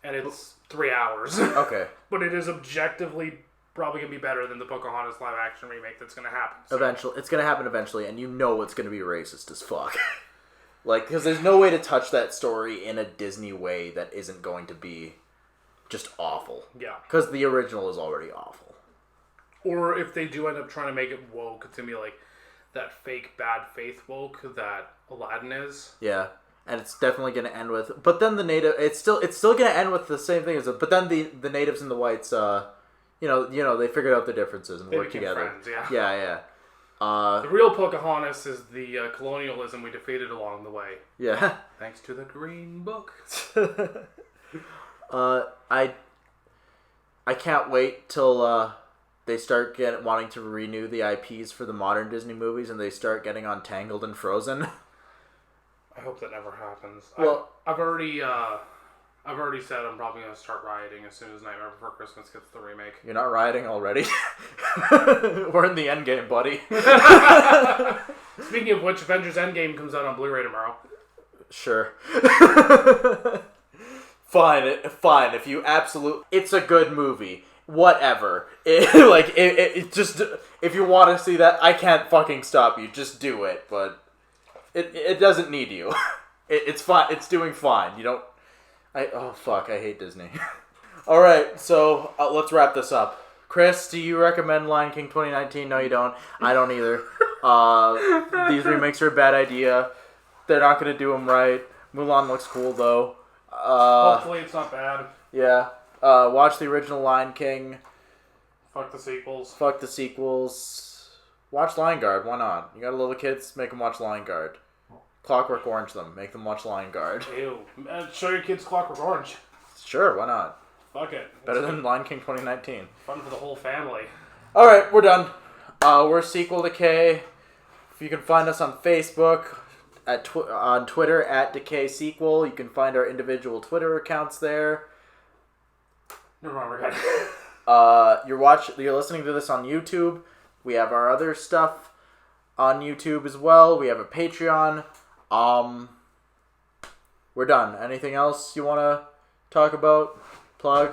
And it's 3 hours. Okay. But it is objectively probably going to be better than the Pocahontas live action remake that's going to happen. So. Eventually. It's going to happen eventually, and it's going to be racist as fuck. Because there's no way to touch that story in a Disney way that isn't going to be just awful. Yeah. Because the original is already awful. Or if they do end up trying to make it woke, it's going to be that fake bad faith woke that Aladdin is. Yeah. And it's definitely going to end with... But then the native... It's still going to end with the same thing as... But then the natives and the whites, you know, they figured out the differences and worked together. Friends, yeah. Yeah. The real Pocahontas is the colonialism we defeated along the way. Yeah. Thanks to the Green Book. I can't wait till they start wanting to renew the IPs for the modern Disney movies and they start getting on Tangled and Frozen. I hope that never happens. Well, I've already said I'm probably going to start rioting as soon as Nightmare Before Christmas gets the remake. You're not rioting already? We're in the endgame, buddy. Speaking of which, Avengers Endgame comes out on Blu-ray tomorrow. Sure. Fine. If you it's a good movie. Whatever. Just if you want to see that, I can't fucking stop you. Just do it. But it doesn't need you. It's fine. It's doing fine. You don't. Oh fuck! I hate Disney. All right, so let's wrap this up. Chris, do you recommend Lion King 2019? No, you don't. I don't either. These remakes are a bad idea. They're not going to do them right. Mulan looks cool though. Hopefully, it's not bad. Yeah. Watch the original Lion King. Fuck the sequels. Fuck the sequels. Watch Lion Guard. Why not? You got little kids, make them watch Lion Guard. Clockwork Orange them. Make them watch Lion Guard. Ew. Show your kids Clockwork Orange. Sure, why not? Fuck it. Better than Lion King 2019. Fun for the whole family. Alright, we're done. We're Sequel Decay. You can find us on Facebook, on Twitter at Decay Sequel. You can find our individual Twitter accounts there. Never mind, we're good. You're listening to this on YouTube. We have our other stuff on YouTube as well. We have a Patreon. We're done. Anything else you want to talk about? Plug?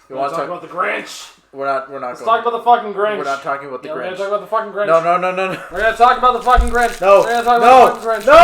You want to talk about the Grinch? We're not Let's talk about the fucking Grinch. We're not talking about the Grinch. We're going to talk about the fucking Grinch. No. We're going to talk about the fucking Grinch. No. We're going to talk about the fucking Grinch. No!